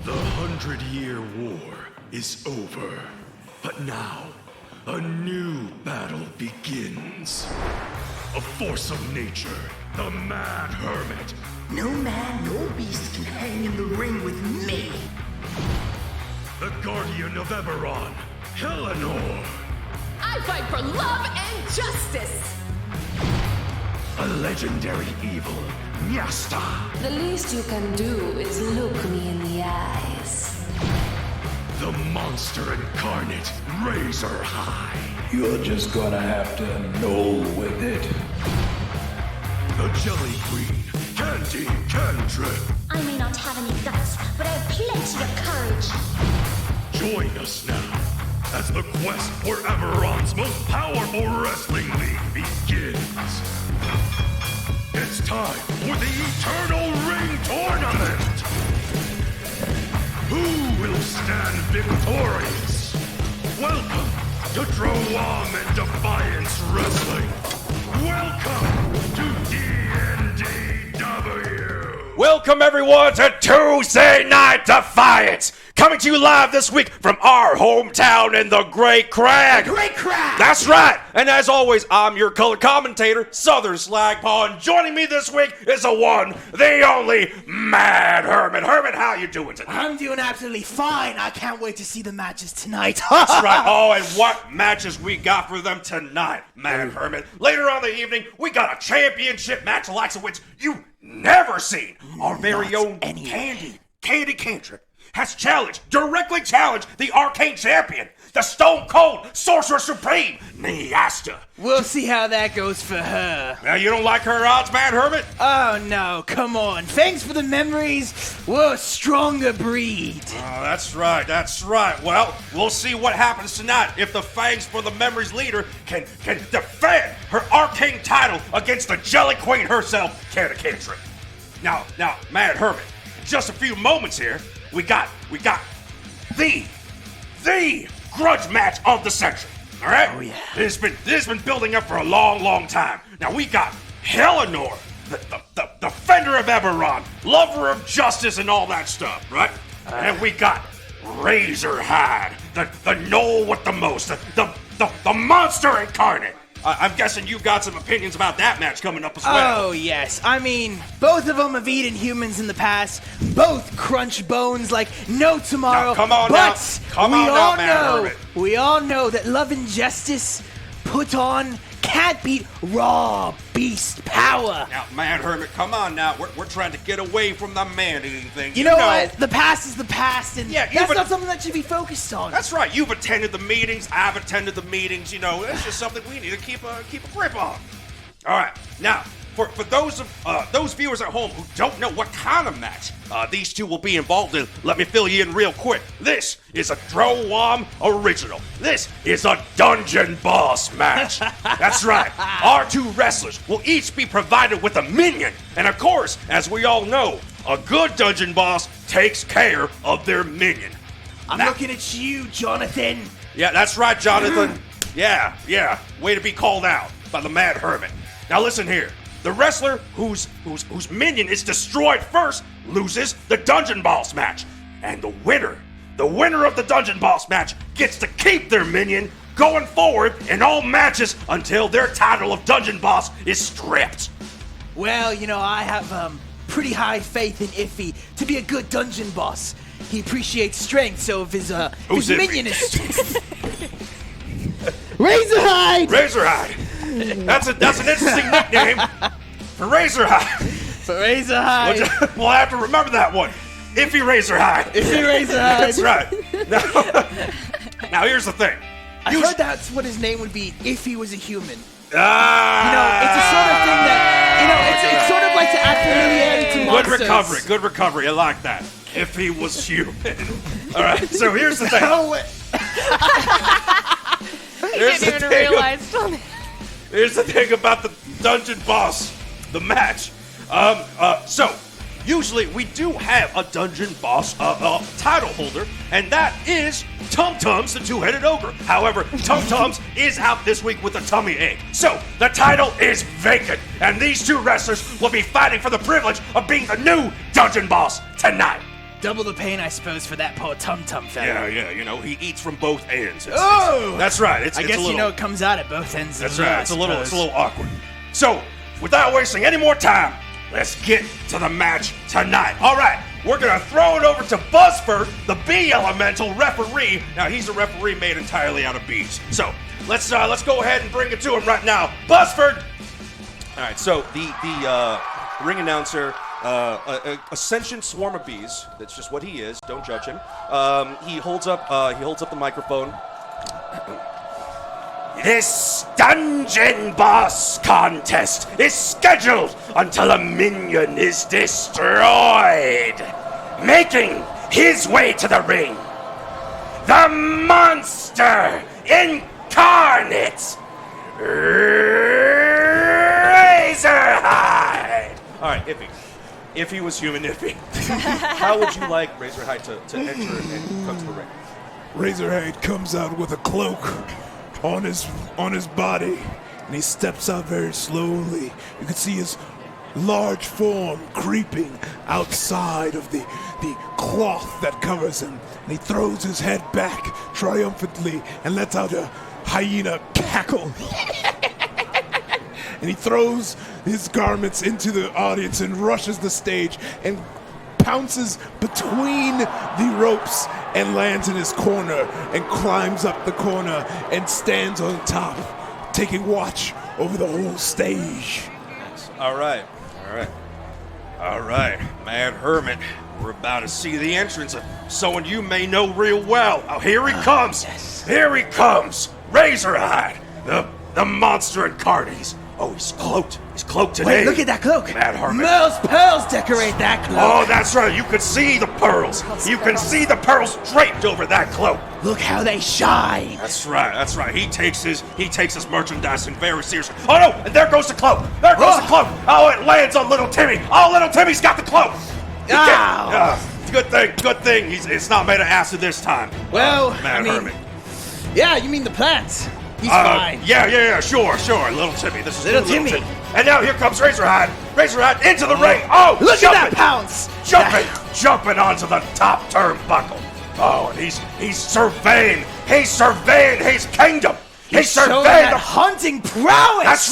The 100-Year War is over. But now, a new battle begins. A force of nature, the Mad Hermit. No man nor beast can hang in the ring with me. The Guardian of Eberron, Eleanor. I fight for love and justice. A legendary evil, Nyasta. The least you can do is look me in the eyes. The monster incarnate, Razor High. You're just gonna have to know with it. The Jelly Queen, Candy Cantrip. I may not have any guts, but I have plenty of courage. Join us now as the quest for Eberron's most powerful wrestling league begins. It's time for the Eternal Ring Tournament. Who will stand victorious? Welcome to Droaam Defiance Wrestling. Welcome to D&DW. Welcome everyone to Tuesday Night Defiance. Coming to you live this week from our hometown in the Great Crag. Great Crag! That's right. And as always, I'm your color commentator, Southern Slagpaw. And joining me this week is the one, the only, Mad Hermit. Hermit, how you doing tonight? I'm doing absolutely fine. I can't wait to see the matches tonight. That's right. Oh, and what matches we got for them tonight, Mad Hermit. Later on in the evening, we got a championship match, the likes of which you've never seen. Our very own Candy Cantrip has directly challenged the Arcane champion, the Stone Cold Sorcerer Supreme, Nyasta. We'll see how that goes for her. Now, you don't like her odds, Mad Hermit? Oh, no, come on. Thanks for the memories. We're a stronger breed. Oh, that's right. Well, we'll see what happens tonight if the Fangs for the Memories leader can defend her Arcane title against the Jelly Queen herself, Candy Cantrip. Now, Mad Hermit, in just a few moments here, we got the grudge match of the century. All right? Oh, yeah. This has been building up for a long time. Now we got Eleanor, the defender of Eberron, lover of justice and all that stuff, right? And we got Razor High, the knoll with the most, the monster incarnate. I'm guessing you've got some opinions about that match coming up as well. Oh, yes. I mean, both of them have eaten humans in the past. Both crunch bones like no tomorrow. Now, come on but now, Mad Hermit. We all know that love and justice put on can't beat raw beast power. Now, Mad Hermit, come on now. We're trying to get away from the man-eating thing. You know what? The past is the past, and Yeah, that's not something that should be focused on. That's right. You've attended the meetings. I've attended the meetings. You know, it's just something we need to keep a grip on. All right. Now, for those viewers at home who don't know what kind of match these two will be involved in, let me fill you in real quick. This is a Droaam original. This is a dungeon boss match. That's right. Our two wrestlers will each be provided with a minion. And of course, as we all know, a good dungeon boss takes care of their minion. I'm looking at you, Jonathan. Yeah, that's right, Jonathan. Yeah. Way to be called out by the Mad Hermit. Now listen here. The wrestler whose minion is destroyed first loses the Dungeon Boss match. And the winner of the Dungeon Boss match gets to keep their minion going forward in all matches until their title of Dungeon Boss is stripped. Well, you know, I have pretty high faith in Iffy to be a good dungeon boss. He appreciates strength, so if his minion is Razorhide! Razorhide. That's an interesting nickname for Razorhide. For Razorhide. We'll have to remember that one. Iffy Razorhide. Iffy Razorhide. That's right. Now here's the thing. I heard that's what his name would be if he was a human. Ah. You know, it's a sort of thing that, it's sort of like to add familiarity to monsters. Good recovery. I like that. If he was human. All right, so here's the thing. I didn't even realize. Here's the thing about the dungeon boss, the match. So usually we do have a dungeon boss title holder, and that is Tum Tums, the two-headed ogre. However, Tum Tums is out this week with a tummy ache. So the title is vacant, and these two wrestlers will be fighting for the privilege of being the new dungeon boss tonight. double the pain, I suppose, for that poor tum-tum fella. Yeah, you know, he eats from both ends. That's right. I guess it comes out at both ends. That's right. It's a little awkward. So, without wasting any more time, let's get to the match tonight. All right, we're gonna throw it over to Buzzford, the bee elemental referee. Now he's a referee made entirely out of bees. So let's go ahead and bring it to him right now, Buzzford. All right. So the ring announcer. A sentient swarm of bees. That's just what he is. Don't judge him. He holds up the microphone. This dungeon boss contest is scheduled until a minion is destroyed. Making his way to the ring, the monster incarnate, Razorhide. All right, Iffy. If he was human, Iffy. How would you like Razorhide to enter and come to the ring? Razorhide comes out with a cloak on his body, and he steps out very slowly. You can see his large form creeping outside of the cloth that covers him, and he throws his head back triumphantly and lets out a hyena cackle. And he throws his garments into the audience and rushes the stage and pounces between the ropes and lands in his corner and climbs up the corner and stands on top, taking watch over the whole stage. All right. Mad Hermit, we're about to see the entrance of someone you may know real well. Oh, here he comes. Yes. Here he comes. Razorhide, the monster incarnate. Oh, he's cloaked. He's cloaked today. Wait, look at that cloak. Mad Hermit. Merle's pearls decorate that cloak. Oh, that's right. You can see the pearls. You can see the pearls draped over that cloak. Look how they shine. That's right. He takes his merchandising very seriously. Oh no! And there goes the cloak. There goes the cloak. Oh, it lands on little Timmy. Oh, little Timmy's got the cloak. Good thing. It's not made of acid this time. Well, Mad Hermit. Yeah, you mean the plants. He's fine. Yeah, sure. Little Timmy. This is Little Timmy. And now here comes Razorhide. Razorhide into the ring. Oh, look at that pounce. Jumping onto the top turnbuckle. Oh, and he's surveying his kingdom. He's surveying that hunting prowess.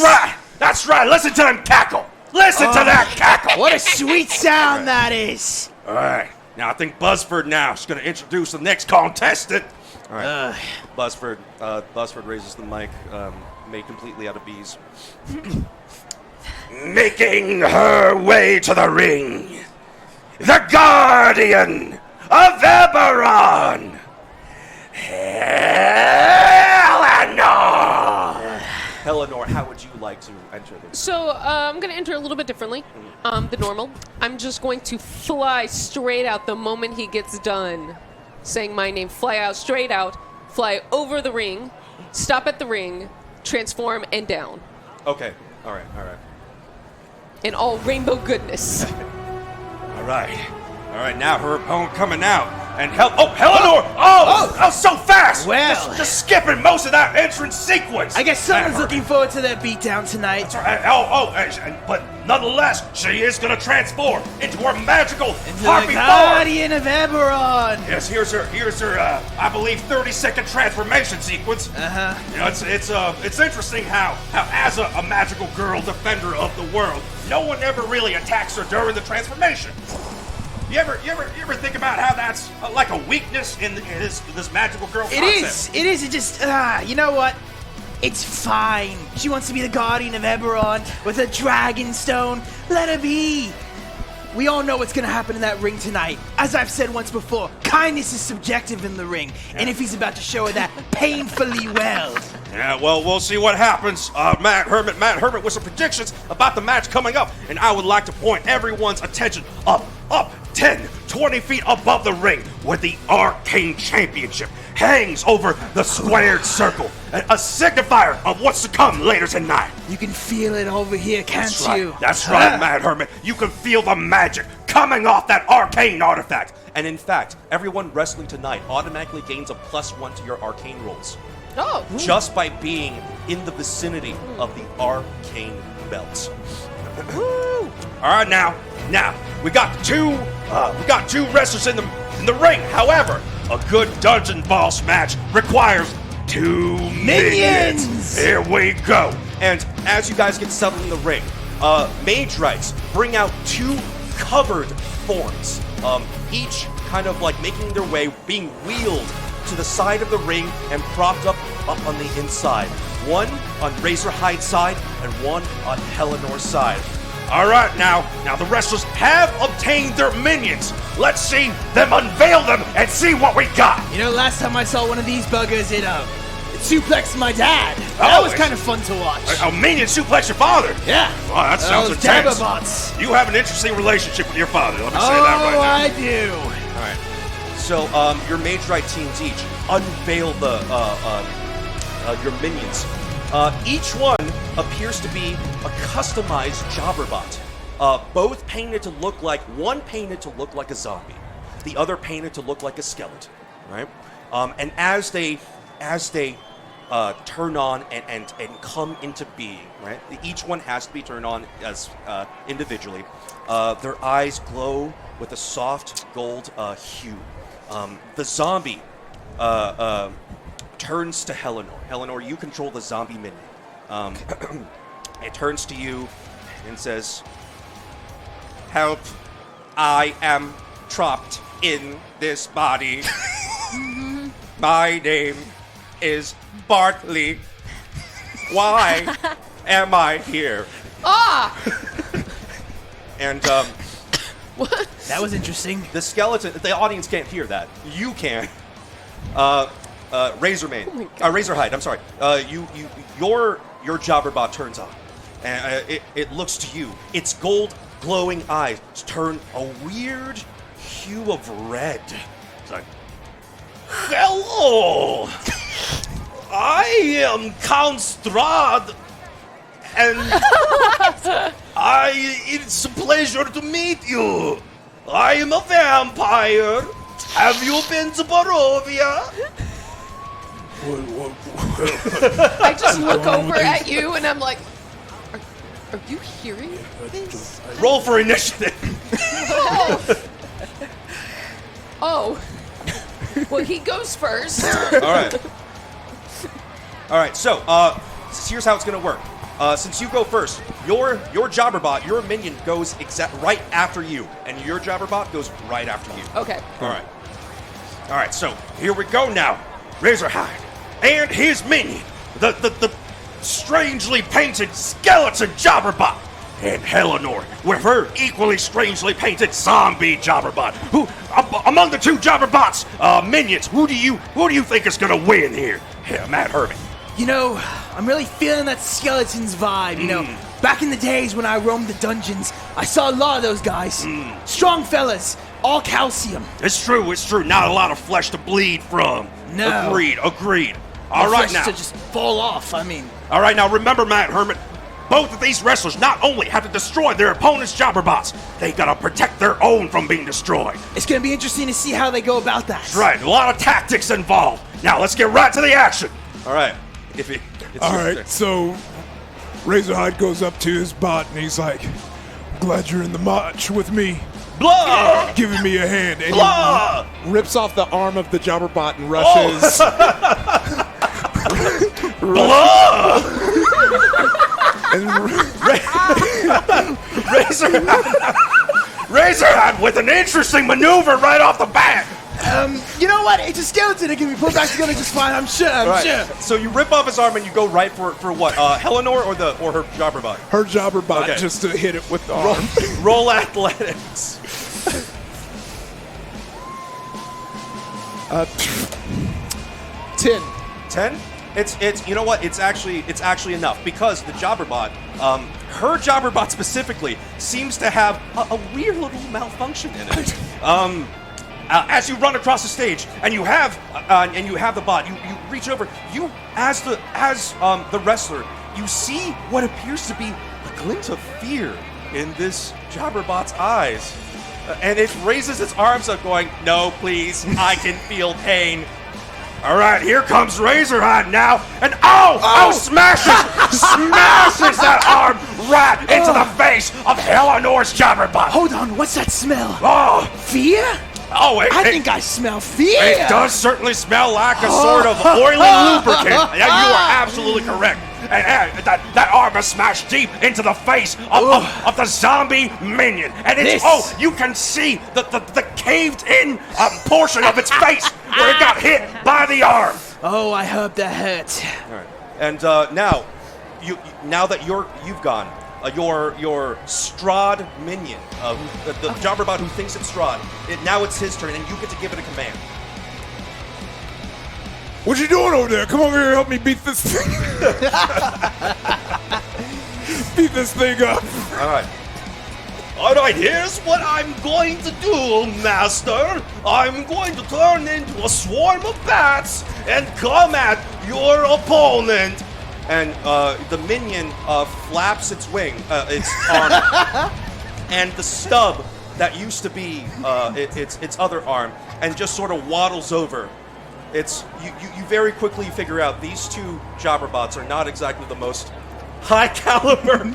That's right. Listen to him cackle. Listen to that cackle. What a sweet sound that is. All right. Now I think Buzzford now is going to introduce the next contestant. All right. Buzzford raises the mic, made completely out of bees. Making her way to the ring, the Guardian of Eberron, Eleanor, how would you like to enter this? So I'm going to enter a little bit differently. The normal. I'm just going to fly straight out the moment he gets done saying my name. Fly out, straight out, fly over the ring, stop at the ring, transform, and down. Okay. All right. In all rainbow goodness. All right. Now her opponent coming out. And Eleanor! Oh, so fast! Well, just skipping most of that entrance sequence. I guess someone's looking forward to that beatdown tonight. That's right. But nonetheless, she is going to transform into her magical harpy the Guardian of Eberron. Yes, here's her. I believe 30-second transformation sequence. You know, it's interesting how as a magical girl defender of the world, no one ever really attacks her during the transformation. You ever think about how that's like a weakness in this magical girl concept? It is. It just, you know what? It's fine. She wants to be the Guardian of Eberron with a dragon stone. Let her be. We all know what's going to happen in that ring tonight. As I've said once before, kindness is subjective in the ring. And if he's about to show her that painfully well. Yeah, well, we'll see what happens. Matt Hermit with some predictions about the match coming up. And I would like to point everyone's attention up 10, 20 feet above the ring where the Arcane Championship hangs over the squared circle. A signifier of what's to come later tonight. You can feel it over here, can't you? That's right, Mad Hermit. You can feel the magic coming off that arcane artifact. And in fact, everyone wrestling tonight automatically gains a +1 to your arcane rolls. Oh. Just by being in the vicinity of the arcane belt. Woo! All right, now we got two wrestlers in the ring. However, a good dungeon boss match requires 2 minions. Here we go. And as you guys get settled in the ring, mage rights bring out 2 covered forms, each kind of like making their way, being wheeled to the side of the ring and propped up on the inside. One on Razorhide's side and one on Helenor's side. All right, now the wrestlers have obtained their minions. Let's see them unveil them and see what we got. You know, last time I saw one of these buggers, it suplexed my dad. That was kind of fun to watch. A minion suplex your father? Yeah. Wow, that sounds Those intense. Dabberbots. You have an interesting relationship with your father. Let me say that right now. I do. All right. So your mage right teams each unveil your minions. Each one appears to be a customized Jobberbot. Both painted to look like one painted to look like a zombie, the other painted to look like a skeleton. Right? And as they turn on and come into being, right? Each one has to be turned on as individually. Their eyes glow with a soft gold hue. The zombie turns to Helenor. Helenor, you control the zombie minion. It turns to you and says, "Help! I am trapped in this body. My name is Bartley. Why am I here?" Ah! And What? That was interesting. the skeleton, the audience can't hear that. You can. Razorhide, I'm sorry. Your Jobberbot turns on. And it looks to you. Its gold glowing eyes turn a weird hue of red. It's like, "Hello! I am Count Strahd, and it's a pleasure to meet you. I am a vampire. Have you been to Barovia?" I just look over at you and I'm like, are you hearing this? Roll for initiative. Oh. Well, he goes first. All right. So, here's how it's gonna work. Since you go first, your Jobberbot, your minion goes right after you, and your Jobberbot goes right after you. Okay. All right. So here we go now. Razorhide and his minion, the strangely painted skeleton Jobberbot, and Helenor with her equally strangely painted zombie Jobberbot. Who among the 2 Jobberbots, minions? Who do you think is gonna win here? Yeah, Matt Herman. You know, I'm really feeling that skeleton's vibe. You know, back in the days when I roamed the dungeons, I saw a lot of those guys. Strong fellas, all calcium. It's true. Not a lot of flesh to bleed from. No. Agreed. All right, now. To just fall off, I mean. All right, now remember, Matt Herman, both of these wrestlers not only have to destroy their opponent's Jobberbots, they gotta protect their own from being destroyed. It's gonna be interesting to see how they go about that. That's right, a lot of tactics involved. Now, let's get right to the action. All right. All right, so Razorhide goes up to his bot and he's like, "Glad you're in the match with me. Blah! Giving me a hand." And Blah! he rips off the arm of the Jobberbot and rushes. Blah! And Razorhide with an interesting maneuver right off the bat. You know what? It's a skeleton. It can be put back together just fine. I'm sure. So you rip off his arm and you go right for what? Helenor or her Jobberbot? her Jobberbot Okay. just to hit it with the arm. Roll athletics. 10. 10? It's you know what? It's actually enough because the Jobberbot, her Jobberbot specifically, seems to have a weird little malfunction in it. As you run across the stage and you have the bot, you reach over, as the wrestler, you see what appears to be a glint of fear in this Jobberbot's eyes, and it raises its arms up, going, "No, please, I can feel pain." All right, here comes Razorhide now, and smashes that arm right into the face of Eleanor's Jobberbot. Hold on, what's that smell? Oh, Fear? oh, I think I smell fear. it does certainly smell like a sort of oily lubricant. Yeah, you are absolutely correct. And that arm is smashed deep into the face of the zombie minion. And it's, you can see the caved-in portion of its face where it got hit by the arm. Oh, I hope that hurts. All right. And now that you've gone, your Strahd minion, the Jobberbot who thinks it's Strahd, now it's his turn, and you get to give it a command. What you doing over there? Come over here and help me beat this thing. Beat this thing up. All right, here's what I'm going to do, Master. I'm going to turn into a swarm of bats and come at your opponent. And the minion flaps its arm, and the stub that used to be its other arm, and just sort of waddles over. It's you very quickly figure out these two Jobberbots are not exactly the most high caliber.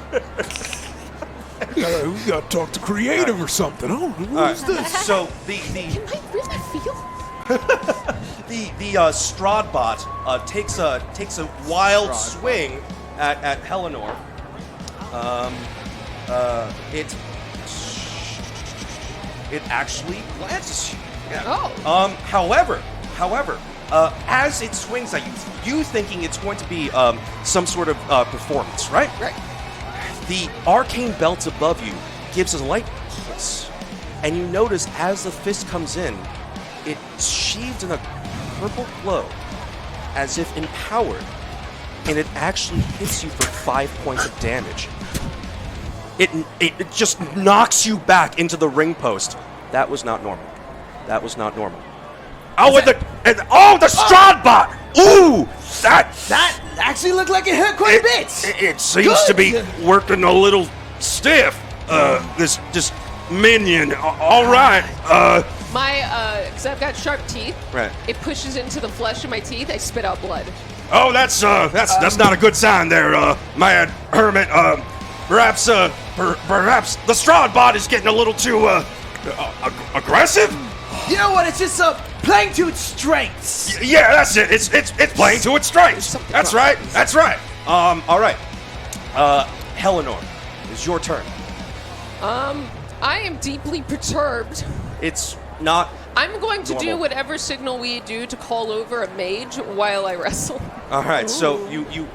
We gotta talk to creative or something. Oh, who's this? So Can I really feel? the Strahdbot takes a wild swing at Eleanor. It actually glances you. Yeah. Oh. However, as it swings at you thinking it's going to be some sort of performance, right? Right. The arcane belt above you gives a light hiss, and you notice as the fist comes in, it's sheathed in a purple glow, as if empowered, and it actually hits you for 5 points of damage. It just knocks you back into the ring post. That was not normal. That was not normal. Oh, the Strahdbot! Ooh, that actually looked like it hurt quite a bit. It seems to be working a little stiff. This minion. All right. Because I've got sharp teeth. Right. It pushes into the flesh of my teeth. I spit out blood. Oh, that's not a good sign there, Mad Hermit. Perhaps the Strahdbot is getting a little too aggressive. You know what? It's just playing to its strengths. Yeah, that's it. It's playing to its strengths. That's right. That's right. All right. Eleanor, it's your turn. I am deeply perturbed. It's not. I'm going to do normal. whatever signal we do to call over a mage while I wrestle. All right. So you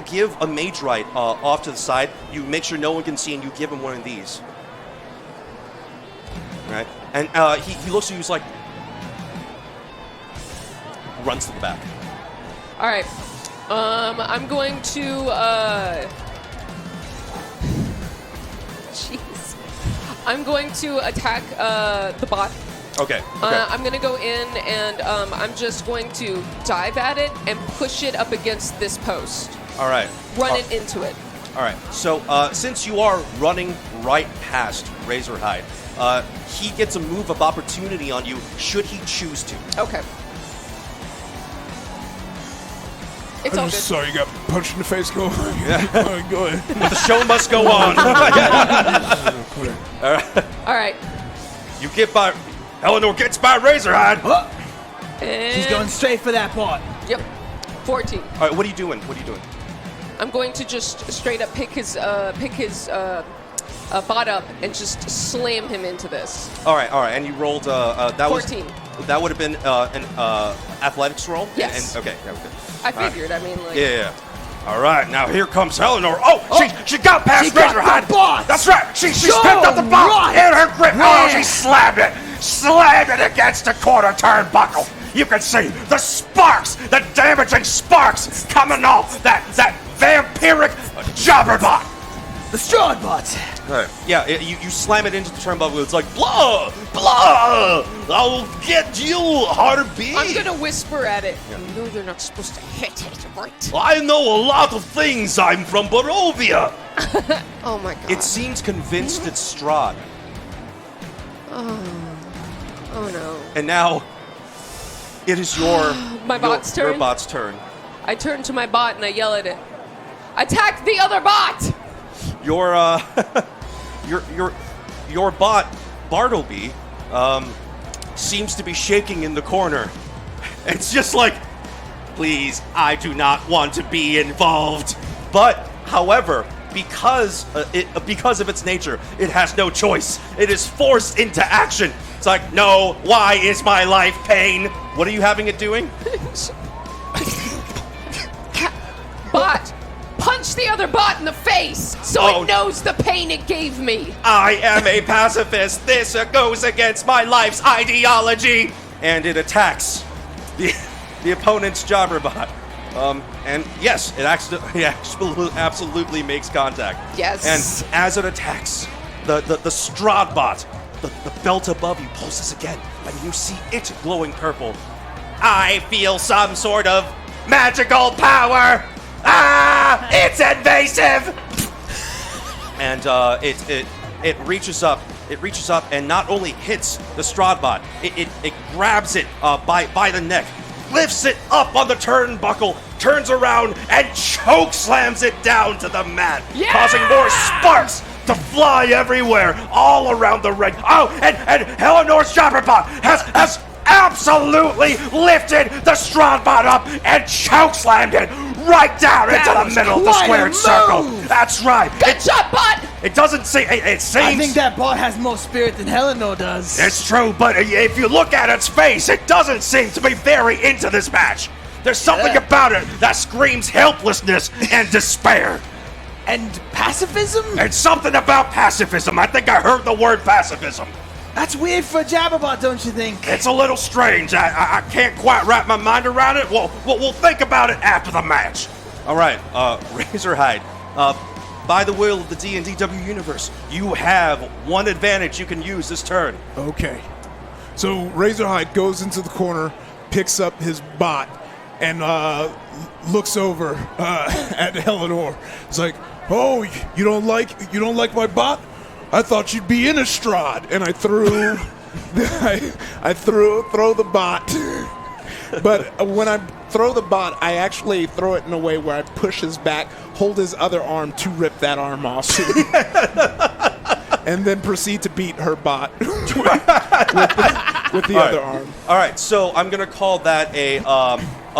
give a mage right off to the side. You make sure no one can see, and you give him one of these. Right. And he looks at you. He's like, runs to the back. All right. I'm going to. Jeez. I'm going to attack the bot. Okay. I'm going to go in and I'm just going to dive at it and push it up against this post. All right. Run it into it. All right. So since you are running right past Razorhide, he gets a move of opportunity on you should he choose to. Okay. It's I'm all just good. sorry you got punched in the face. Go ahead. Go ahead. The show must go on. All right. You get by. Eleanor gets by Razorhide. And He's going straight for that bot. Yep. 14. All right. What are you doing? I'm going to just straight up pick his bot up and just slam him into this. All right. And you rolled. That 14. That would have been an athletics roll. Yes. Okay. Yeah, okay. I figured. I mean, like. Yeah. All right, now here comes Eleanor. She got past She got Razorhide. the bot. That's right. She So picked up the bot right. in her grip. Oh, Yeah. she slammed it against the quarter turnbuckle. You can see the sparks, the damaging sparks coming off that vampiric Jobberbot. The Strahdbot. Right. Yeah, you slam it into the turnbuckle. It's like blah. I'll get you, Harvey. I'm going to whisper at it. You know you're not supposed to hit it, right? I know a lot of things. I'm from Barovia. Oh, my God. It seems convinced it's Strahd. Oh, no. And now, it is your bot's turn? Your bot's turn. I turn to my bot and I yell at it. Attack the other bot! your bot Bartleby seems to be shaking in the corner. It's just like, please, I do not want to be involved. But, however, because of its nature, it has no choice. It is forced into action. It's like, no, why is my life pain? What are you having it doing? Bot, punch the other bot in the face so it knows the pain it gave me. I am a pacifist. This goes against my life's ideology. And it attacks the opponent's Jobberbot. And yes, it absolutely makes contact. Yes. And as it attacks, the Stradbot, the belt above you pulses again, and you see it glowing purple. I feel some sort of magical power. Ah, it's invasive. And it reaches up. It reaches up and not only hits the Stradbot, it grabs it by the neck, lifts it up on the turnbuckle, turns around, and choke slams it down to the mat, causing more sparks to fly everywhere, all around the ring. Oh, and Eleanor's Jobberbot has absolutely lifted the Stradbot up and choke slammed it right down into the middle of the squared circle. That's right. Good job, bot. It doesn't seem. It seems. I think that bot has more spirit than Eleanor does. It's true, but if you look at its face, it doesn't seem to be very into this match. There's something about it that screams helplessness and despair. And pacifism? And something about pacifism. I think I heard the word pacifism. That's weird for a Jabberbot, don't you think? It's a little strange. I can't quite wrap my mind around it. We'll think about it after the match. All right, Razorhide. By the will of the D&DW universe, you have one advantage you can use this turn. Okay. So Razorhide goes into the corner, picks up his bot, and looks over at Eleanor. It's like, oh, you don't like my bot? I thought you'd be in a Strahd, and I threw, I throw the bot. But when I throw the bot, I actually throw it in a way where I push his back, hold his other arm to rip that arm off, and then proceed to beat her bot with the other arm. All right, so I'm gonna call that a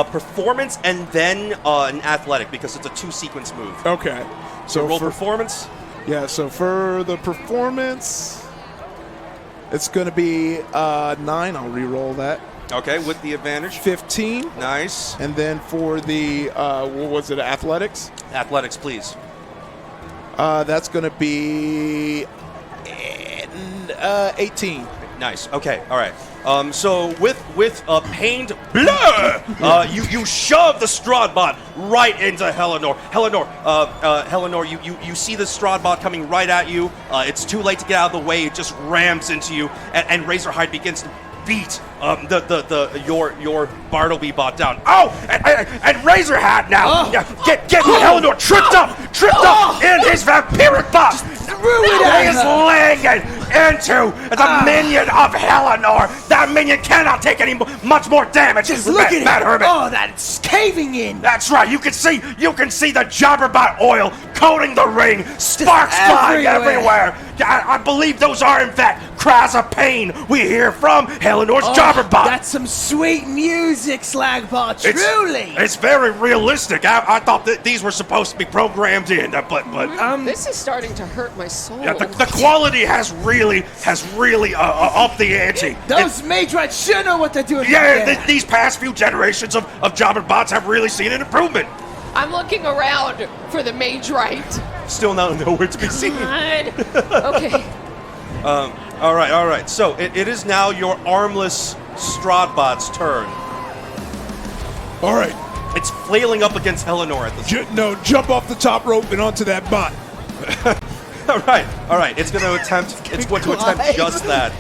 performance and then an athletic because it's a two-sequence move. Okay. So roll performance. Yeah, so for the performance, it's going to be 9. I'll re-roll that. Okay, with the advantage. 15. Nice. And then for the, what was it, athletics? Athletics, please. That's going to be 18. Nice. Okay. All right. So with pained blood, you shove the Stradbot right into Eleanor. Eleanor, you see the Stradbot coming right at you. It's too late to get out of the way. It just rams into you, and Razorhide begins to beat your Bartleby bot down. Oh, and Razorhide now. Get Eleanor tripped up in his vampiric bot. He is laying into the minion of Eleanor. That minion cannot take much more damage. Just look at Matt it. Herman. Oh, that's caving in. That's right. You can see the Jobberbot oil coating the ring. Sparks flying everywhere. I believe those are, in fact, cries of pain we hear from Eleanor's Jobberbot. That's some sweet music, Slagbot. Truly. It's very realistic. I thought that these were supposed to be programmed in, but This is starting to hurt my soul. yeah, the quality has really upped the ante. Those Matrites sure know what they're doing. Yeah, these past few generations of Jobberbots have really seen an improvement. I'm looking around for the mage right. Still not nowhere to be seen. God. Okay. All right. So it is now your armless Stradbot's turn. All right. It's flailing up against Eleanor at this point. Jump off the top rope and onto that bot. All right. It's going to attempt just that.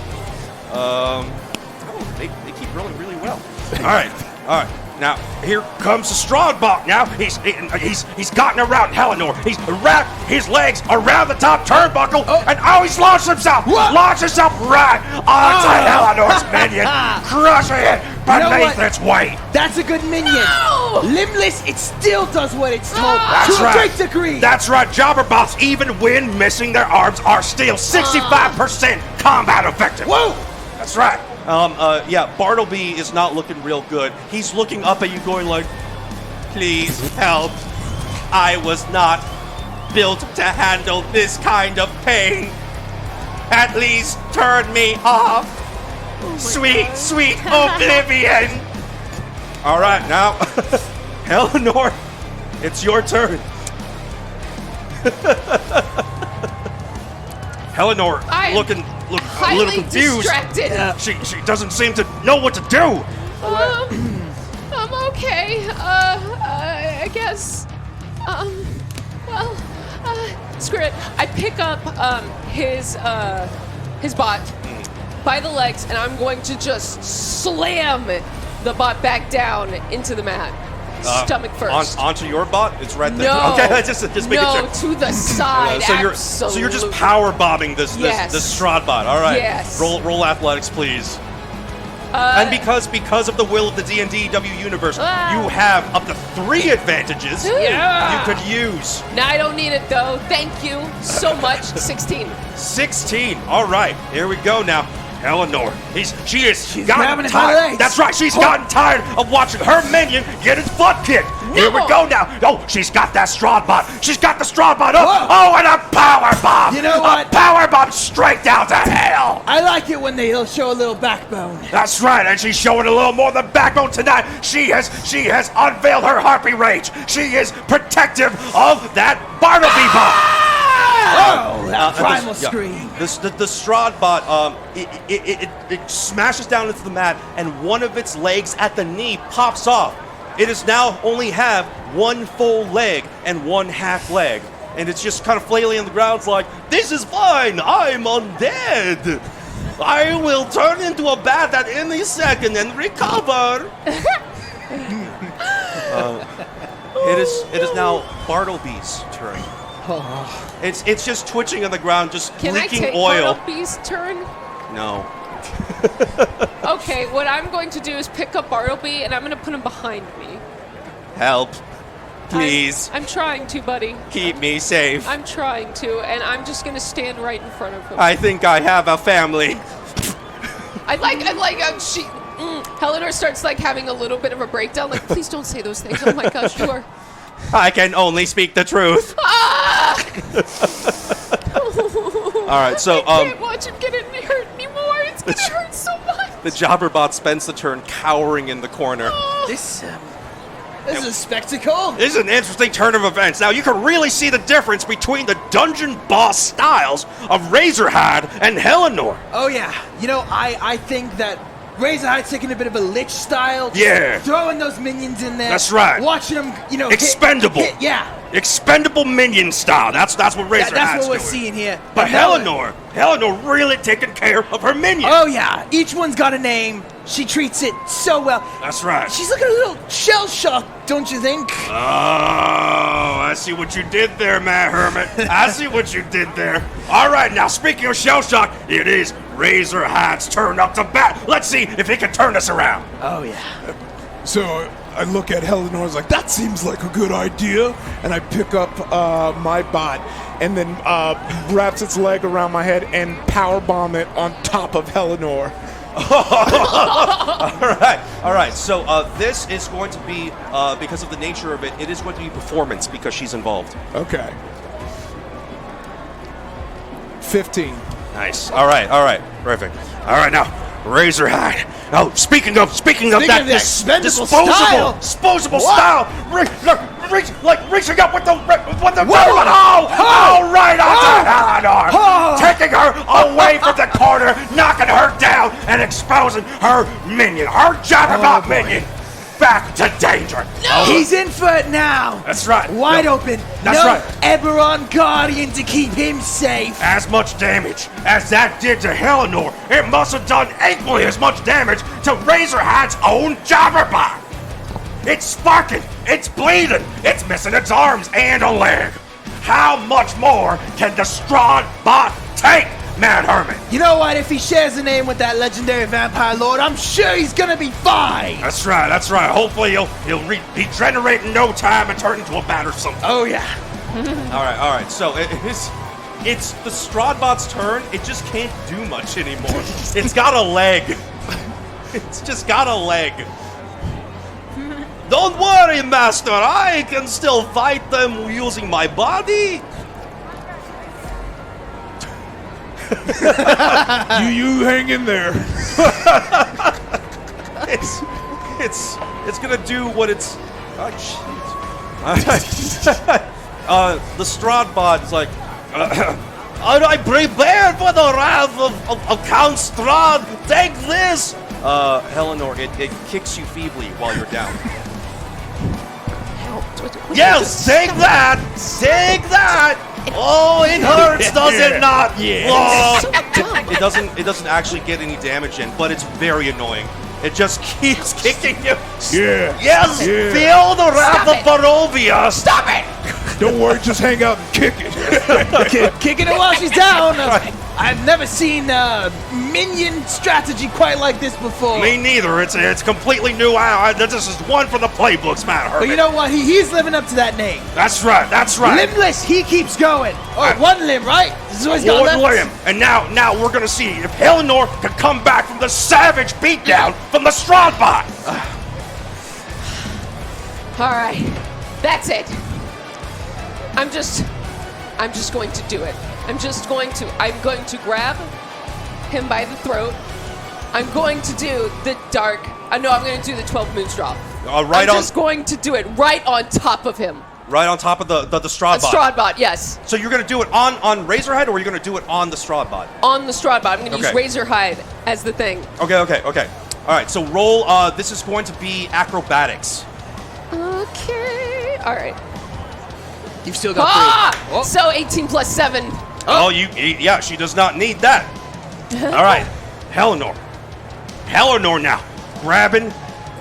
They keep rolling really well. All right. Now here comes the Stradbot. Now he's gotten around Eleanor. He's wrapped his legs around the top turnbuckle, and he's launched himself right onto Eleanor's minion, crushing it. beneath its weight. That's a good minion. No! Limbless, it still does what it's told That's to right. a great degree. That's right. Jobberbots, even when missing their arms, are still 65% combat effective. Whoa! That's right. Yeah, Bartleby is not looking real good. He's looking up at you going like, please help. I was not built to handle this kind of pain. At least turn me off. Sweet oblivion. All right, now, Eleanor, it's your turn. Eleanor, I'm looking a little Highly confused. distracted. She doesn't seem to know what to do. I'm okay. I guess. Well, screw it. I pick up his bot by the legs, and I'm going to just slam the bot back down into the mat, stomach first. Onto your bot? It's right there. No. Okay, just making No, sure. to the side. So you're absolutely. just power bombing this Yes. Strahd bot. All right. Yes. Roll athletics, please. And because of the will of the D&DW universe, you have up to 3 advantages Yeah. you could use. No, I don't need it though. Thank you so much. 16. 16. All right, here we go now. Eleanor, she's gotten grabbing it by the tired. legs. That's right, she's gotten tired of watching her minion get his butt kicked. Here we No. go now. Oh, she's got that Strahd bot. She's got the Strahd bot. Whoa. Oh, and a power bomb. You know what? A power bomb straight down to hell. I like it when they'll show a little backbone. That's right, and she's showing a little more than backbone tonight. She has unveiled her harpy rage. She is protective of that Bartleby bot. Oh, that primal scream. The Strahd bot, it smashes down into the mat, and one of its legs at the knee pops off. It is now only have 1 full leg and 1 half leg. And it's just kind of flailing on the ground. It's like, this is fine. I'm undead. I will turn into a bat at any second and recover. It is now Bartleby's turn. It's just twitching on the ground, just Can I leaking take oil. Bartleby's turn? No. Okay, what I'm going to do is pick up Bartleby and I'm going to put him behind me. Help. Please. I'm trying to, buddy. Keep me safe. I'm trying to, and I'm just going to stand right in front of him. I think I have a family. Eleanor starts like having a little bit of a breakdown. Like, please don't say those things. Oh my gosh, you are. I can only speak the truth. All right, so I can't watch him get it and hurt anymore. It's gonna hurt so much. the Jobberbot spends the turn cowering in the corner. This is a spectacle. This is an interesting turn of events. Now, you can really see the difference between the dungeon boss styles of Razorhide and Eleanor. Oh yeah, you know I think that Razorhide's taking a bit of a lich style. Just Yeah. throwing those minions in there. That's right. Watching them, hit- Expendable. yeah. Expendable minion style. That's what Razorhide's That's what we're doing. seeing here. But Eleanor really taking care of her minion. Oh yeah, each one's got a name. She treats it so well. That's right. She's looking a little shell-shocked, don't you think? Oh, I see what you did there, Matt Hermit. I see what you did there. All right, now speaking of shell shock, it is Razorhide's turn up to bat. Let's see if he can turn us around. Oh yeah. So I look at Eleanor's like, that seems like a good idea. And I pick up my bot and then wraps its leg around my head and powerbomb it on top of Eleanor. All right. So this is going to be, because of the nature of it, it is going to be performance because she's involved. Okay. 15. Nice. All right. Perfect. All right, now Razorhide. Oh, speaking of that of expendable style. disposable style. Reaching up with the weapon. Oh, right onto Eleanor, taking her away from the corner, knocking her down, and exposing her minion, her Jabbermouth minion, back to danger. No. He's in for it now. That's right. Wide No. open. That's no right. Eberron Guardian to keep him safe. As much damage as that did to Eleanor, it must have done equally as much damage to Razorhide's own Jabberbot. It's sparking, it's bleeding, it's missing its arms and a leg. How much more can the Strahd bot take? Mad Hermit. You know what? If he shares a name with that legendary vampire lord, I'm sure he's gonna be fine. That's right, that's right. Hopefully he'll regenerate in no time and turn into a bat or something. Oh yeah. All right. So it's the Stradbot's turn. It just can't do much anymore. It's got a leg. It's just got a leg. Don't worry, Master. I can still fight them using my body. You hang in there. It's gonna do what it's. Oh, the Stradbot is like. I prepare for the wrath of Count Strahd. Take this. Eleanor, it kicks you feebly while you're down. Yes, take that! Take that! Oh, it hurts, does it not? Yes. It doesn't actually get any damage in, but it's very annoying. It just keeps kicking you. Yeah. Yes, Yeah. feel the wrath of Barovia. Stop it! Don't worry, just hang out and kick it. Kicking it while she's down. I've never seen Minion strategy quite like this before. Me neither. It's completely new. This is one for the playbooks, Mad Hermit. But you know what? He's living up to that name. That's right. That's right. Limbless, he keeps going. Oh, one limb, right? This is what he's got One left. limb. And now we're gonna see if Eleanor can come back from the savage beatdown from the Stradbot. All right, that's it. I'm just going to do it. I'm going to grab him by the throat. I'm going to do the dark. No, I'm going to do the 12 moons drop. I'm just going to do it right on top of him. Right on top of the Stradbot. Stradbot, yes. So you're gonna do it on Razorhide, or are you gonna do it on the Stradbot? On the Stradbot. I'm going to use Okay. Razorhide as the thing. Okay. All right. So roll. This is going to be acrobatics. Okay. All right. You've still got 3. Oh. So 18 plus 7. Oh, yeah. She does not need that. All right, Eleanor now. Grabbing.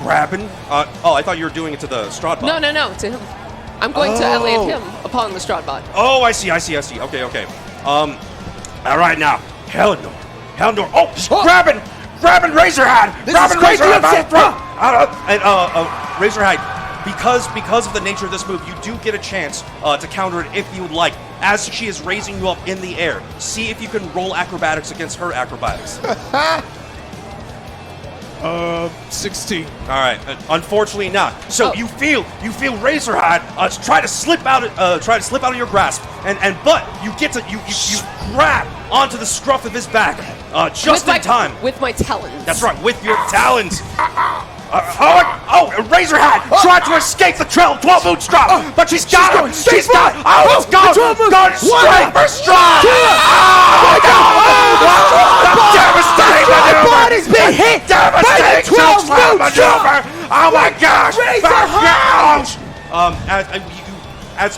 Oh, I thought you were doing it to the Stradbot. No, to him. I'm going to land him upon the Stradbot. Oh, I see. Okay. All right now, Eleanor. Oh, she's grabbing Razorhide. This is crazy upset, bro. Razorhide, because of the nature of this move, you do get a chance to counter it if you would like. As she is raising you up in the air, see if you can roll acrobatics against her acrobatics. 16. All right, unfortunately not. So you feel Razorhide try to slip out of your grasp, but you grab onto the scruff of his back just in time. With my talons. That's right, with your talons. Razorhide tried to escape the 12 moon drop, but she's got him. She's got him. Oh, it's gone straight for stride. Oh, God. Devastating maneuver. Body's been hit by the 12 moon drop. Oh, my gosh.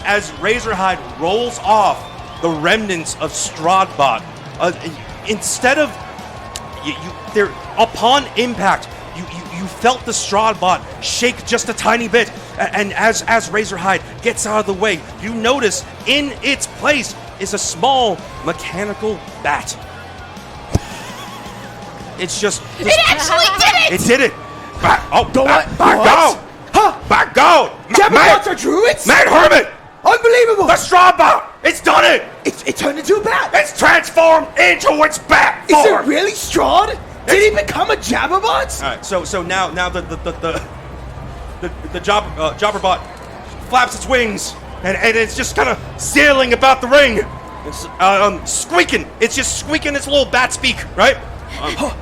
As Razorhide rolls off the remnants of Stradbot, instead of upon impact, you felt the Stradbot shake just a tiny bit, and as Razorhide gets out of the way, you notice in its place is a small mechanical bat. It's just. It actually did it! It did it! Back go! Huh? Back go! Jabberwots are druids? Mad Hermit! Unbelievable! The Stradbot! It's done it! It turned into a bat! It's transformed into its bat Is form! it really Strahd? Did he become a Jabberbot? All right, so now the Jobberbot flaps its wings and it's just kind of sailing about the ring. It's squeaking. It's just squeaking its little bat speak, right?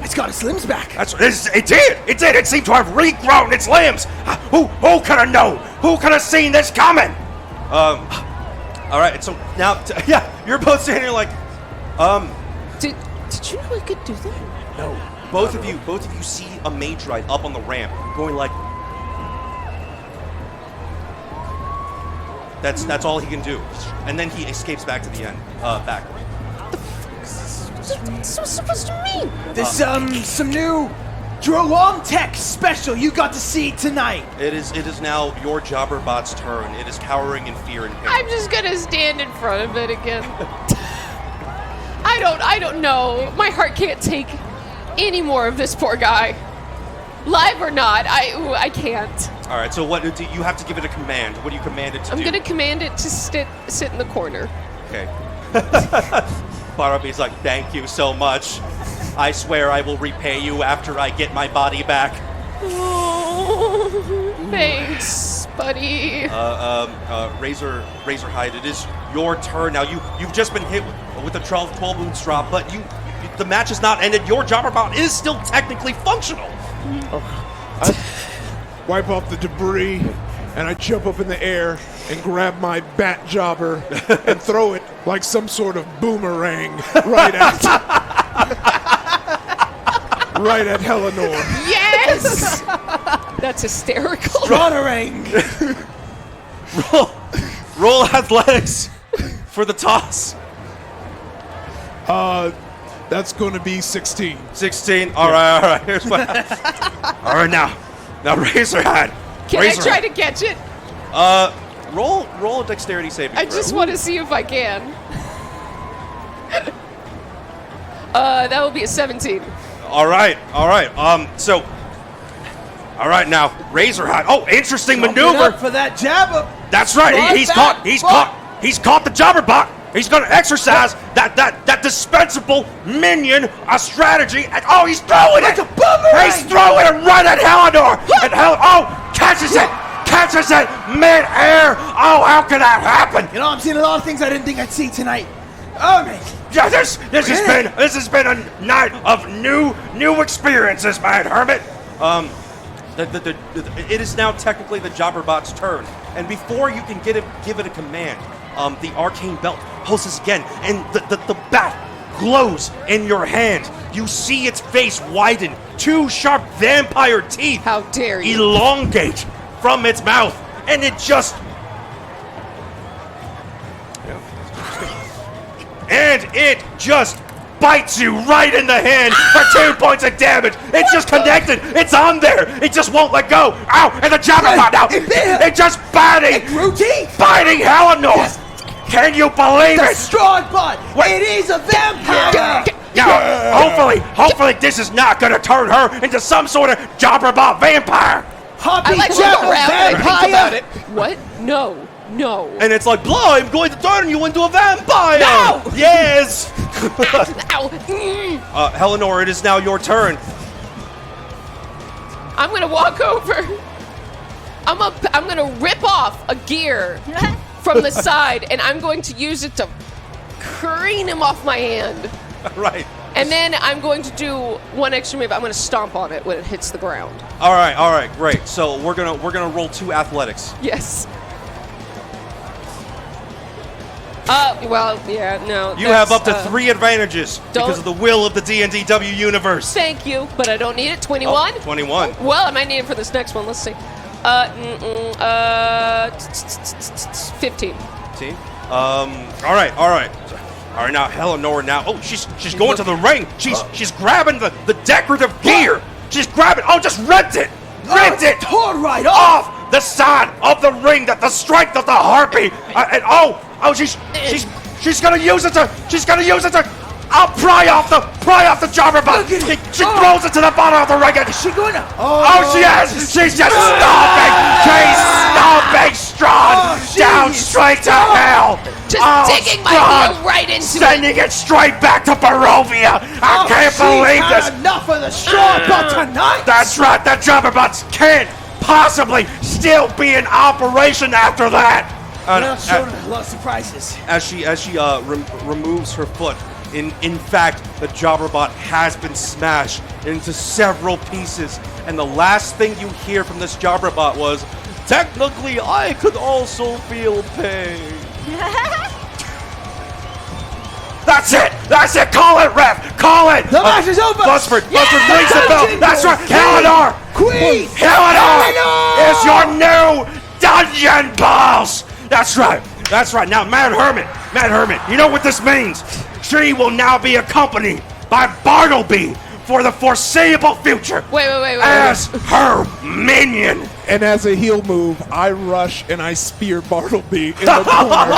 It's got its limbs back. It did! It seemed to have regrown its limbs! Who could have known? Who could have seen this coming? All right, so now, you're both sitting here like, Did you know I could do that? no. Both of you see a mage ride up on the ramp, going like. That's all he can do, and then he escapes back to the end, back. What's this supposed to mean? There's some new Droaam tech special you got to see tonight. It is now your Jobberbot's turn. It is cowering in fear and pain. I'm just gonna stand in front of it again. I don't know. My heart can't take any more of this poor guy. Live or not, I can't. All right, so what do you have to give it a command? What do you command it to do? I'm gonna command it to sit in the corner. Okay. Barnaby's like, thank you so much. I swear I will repay you after I get my body back. Oh, thanks, buddy. Razorhide, it is your turn now. You've just been hit with a 12 wounds drop, but the match is not ended. Your Jobberbot is still technically functional. I wipe off the debris, and I jump up in the air and grab my bat jobber and throw it like some sort of boomerang right at Helenor. Yes! That's hysterical. Boomerang. Roll athletics for the toss. That's going to be 16. 16. All right. Here's what. All right, now Razorhead. Can I try to catch it? Roll a dexterity saving throw. I just want to see if I can. That will be a 17. All right. All right, now Razorhead. Oh, interesting maneuver For that jabber. That's right. He's caught the Jobberbot. He's going to exercise that dispensable minion strategy. And, he's throwing it. Like a boomerang. He's throwing it right at Helenor. And catches it mid-air. Oh, how can that happen? You know, I'm seeing a lot of things I didn't think I'd see tonight. Oh, man. Yeah, this has been a night of new experiences, man, Hermit. It is now technically the Jobberbot's turn, and before you can give it a command, the arcane belt pulses again, and the bat glows in your hand. You see its face widen, 2 sharp vampire teeth. How dare you! Elongate from its mouth, and it just. And it just bites you right in the hand for 2 points of damage. It's just connected. It's on there. It just won't let go. Ow! And the Jobberbot now. It just biting Helenor. Yes. Can you believe it? Strong butt. It is a vampire. Now, hopefully this is not going to turn her into some sort of Jobberbot vampire. I like to look around and think about it. What? No. And it's like, I'm going to turn you into a vampire. No! Yes. Ow. Helenor, it is now your turn. I'm going to walk over. I'm going to rip off a gear from the side, and I'm going to use it to careen him off my hand. Right. And then I'm going to do one extra move. I'm going to stomp on it when it hits the ground. All right, great. So we're gonna roll 2 athletics. Yes. You have up to 3 advantages because of the will of the D&DW universe. Thank you, but I don't need it. 21? 21. Well, I might need it for this next one. Let's see. 15. 15. All right. Now Helenor. Now, she's going to the ring. She's grabbing the decorative gear. She's grabbing. Just ripped it. Tore right off the side of the ring. The strength of the harpy. She's gonna use it to. I'll pry off the Jobberbot. She throws it to the bottom of the ring. Is she going to? She is. She's just stomping. She's stomping Strahd down straight to hell. Just digging my heel right into sending it straight back to Barovia. I can't believe this. Enough of the Jobberbot tonight. That's right. The Jobberbots can't possibly still be in operation after that. A lot of surprises. As she removes her foot, in fact, the Jobberbot has been smashed into several pieces, and the last thing you hear from this Jobberbot was, "Technically, I could also feel pain." That's it. Call it, ref. Call it. The match is over. Buzzford rings the bell. That's right. Helenor. Queen. Helenor is your new dungeon boss. That's right. Now, Mad Hermit, you know what this means? She will now be accompanied by Bartleby for the foreseeable future. Wait. As her minion. And as a heel move, I rush and I spear Bartleby in the corner.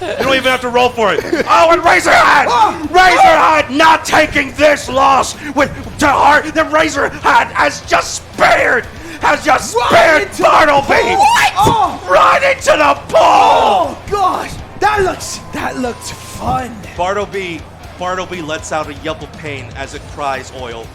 You know don't even have to roll for it. Oh, and Razorhead! Razorhead not taking this loss to heart. The Razorhead has just spared Bartleby! What? Oh. Right into the pole! Oh, gosh. That looks fun. Bartleby lets out a yelp of pain as it cries oil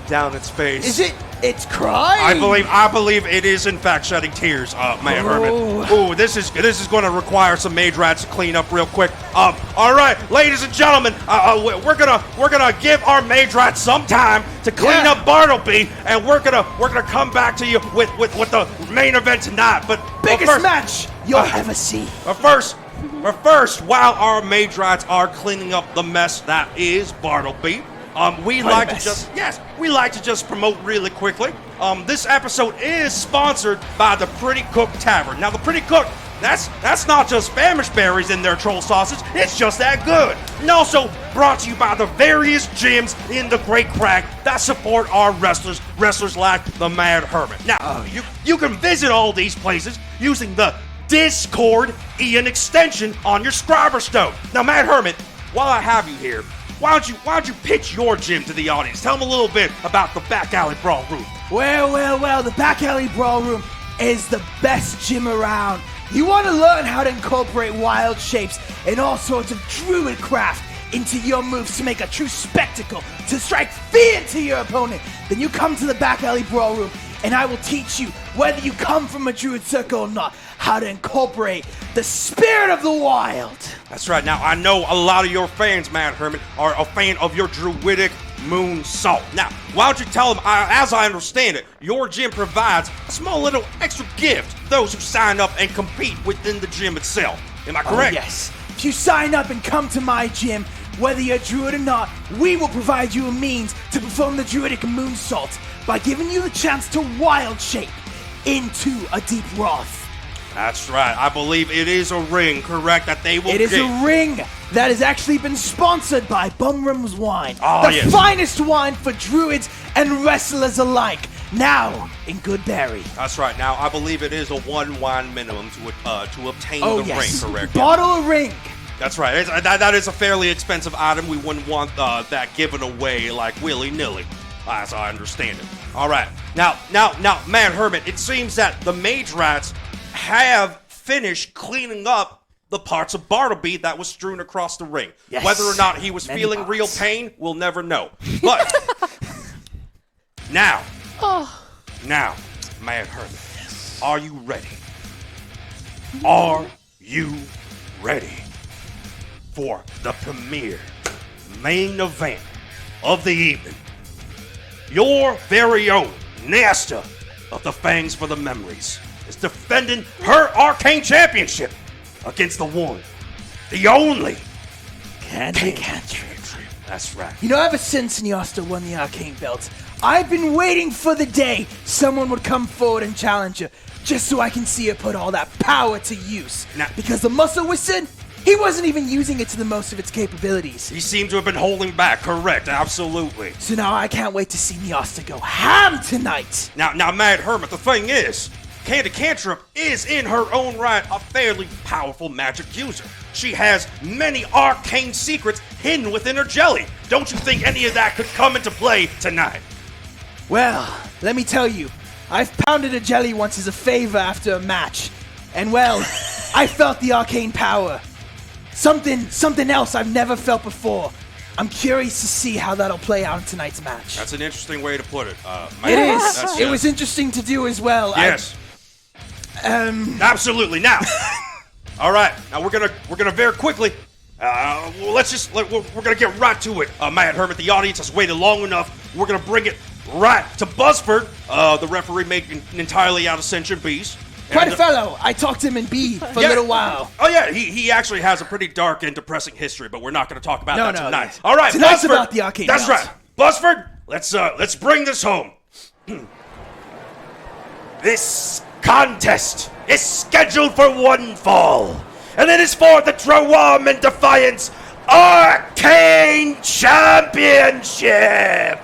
down its face. Is it? It's crying. I believe it is in fact shedding tears, man, Hermit. Ooh, this is going to require some mage rats to clean up real quick. All right, ladies and gentlemen, we're gonna give our mage rats some time to clean up Bartleby, and we're gonna come back to you with the main event tonight. But biggest first, match you'll ever see. But first, while our mage rats are cleaning up the mess that is Bartleby, we like to just promote really quickly. This episode is sponsored by the Pretty Cook Tavern. Now, the Pretty Cook, that's not just famish berries in their troll sausage. It's just that good. And also brought to you by the various gyms in the Great Crack that support our wrestlers like the Mad Hermit. Now, you can visit all these places using the Discord Ian extension on your Scriber Stone. Now, Mad Hermit, while I have you here, why don't you pitch your gym to the audience? Tell them a little bit about the Back Alley Brawl Room. Well, the Back Alley Brawl Room is the best gym around. You want to learn how to incorporate wild shapes and all sorts of druid craft into your moves to make a true spectacle, to strike fear into your opponent. Then you come to the Back Alley Brawl Room, and I will teach you, whether you come from a druid circle or not, how to incorporate the spirit of the wild. That's right. Now, I know a lot of your fans, Mad Hermit, are a fan of your druidic moon salt. Now, why don't you tell them, as I understand it, your gym provides a small little extra gift to those who sign up and compete within the gym itself. Am I correct? Oh, yes. If you sign up and come to my gym, whether you're a druid or not, we will provide you a means to perform the druidic moon salt by giving you the chance to wild shape into a deep wrath. That's right. I believe it is a ring, correct, that they will It is a ring that has actually been sponsored by Bumrum's Wine. Oh, the finest wine for druids and wrestlers alike. Now in Goodberry. That's right. Now, I believe it is a one wine minimum to obtain the ring, correct? Bottle a ring. That's right. That is a fairly expensive item. We wouldn't want that given away like willy-nilly, as I understand it. All right. Now, Man Hermit, it seems that the mage rats have finished cleaning up the parts of Bartleby that was strewn across the ring. Yes. Whether or not he was feeling real pain, we'll never know. But now, Man Hermit, are you ready? Are you ready for the premiere main event of the evening? Your very own Nasta of the Fangs for the Memories is defending her Arcane Championship against the one, the only Candy Cantrip. That's right. You know, ever since Nasta won the Arcane belt, I've been waiting for the day someone would come forward and challenge her, just so I can see her put all that power to use. Because the Muscle Wizard, he wasn't even using it to the most of its capabilities. He seemed to have been holding back, correct, absolutely. So now I can't wait to see Nasta go ham tonight. Now, Mad Hermit, the thing is, Candy Cantrip is in her own right a fairly powerful magic user. She has many arcane secrets hidden within her jelly. Don't you think any of that could come into play tonight? Well, let me tell you, I've pounded a jelly once as a favor after a match. And well, I felt the arcane power. Something else I've never felt before. I'm curious to see how that'll play out in tonight's match. That's an interesting way to put it. It is. It was interesting to do as well. Yes. Absolutely. Now, all right. Now we're gonna very quickly. We're gonna get right to it. Mad Hermit, the audience has waited long enough. We're gonna bring it right to Buzzford, the referee making entirely out of sentient bees. Quite a fellow. I talked to him in B for a little while. Oh yeah, he actually has a pretty dark and depressing history, but we're not going to talk about that tonight. No. All right, tonight's Buzzford, about the Arcane That's belt. right, Buzzford. Let's bring this home. This contest is scheduled for one fall, and it is for the Droaam Defiance Arcane Championship.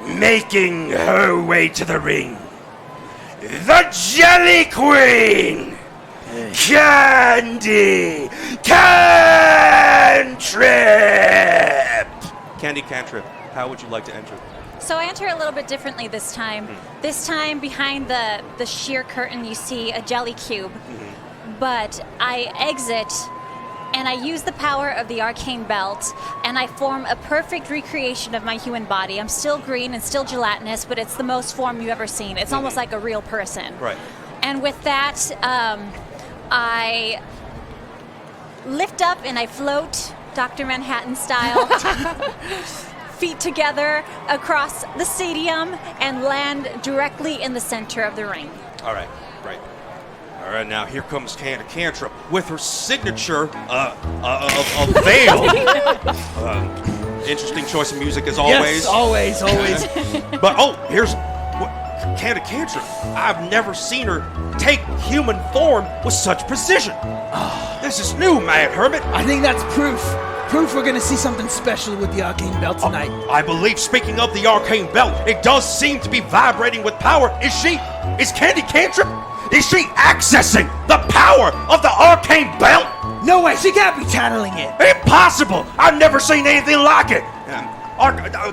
Making her way to the ring, the Jelly Queen, Candy Cantrip! Candy Cantrip, how would you like to enter? So I enter a little bit differently this time. This time, behind the sheer curtain, you see a jelly cube. But I exit, and I use the power of the Arcane Belt, and I form a perfect recreation of my human body. I'm still green and still gelatinous, but it's the most form you've ever seen. It's almost like a real person. Right. And with that, I lift up and I float, Dr. Manhattan style, feet together across the stadium and land directly in the center of the ring. All right, right. All right, now here comes Candy Cantrip with her signature veil. Interesting choice of music as always. Yes, always. But here's Candy Cantrip. I've never seen her take human form with such precision. This is new, Mad Hermit. I think that's proof. Proof we're going to see something special with the Arcane Belt tonight. I believe, speaking of the Arcane Belt, it does seem to be vibrating with power. Is Candy Cantrip? Is she accessing the power of the Arcane Belt? No way, she can't be channeling it. Impossible! I've never seen anything like it.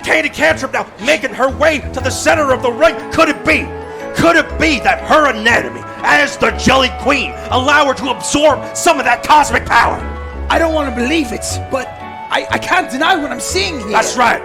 Candy Cantrip now making her way to the center of the ring. Could it be that her anatomy as the Jelly Queen allow her to absorb some of that cosmic power? I don't want to believe it, but I can't deny what I'm seeing here. That's right.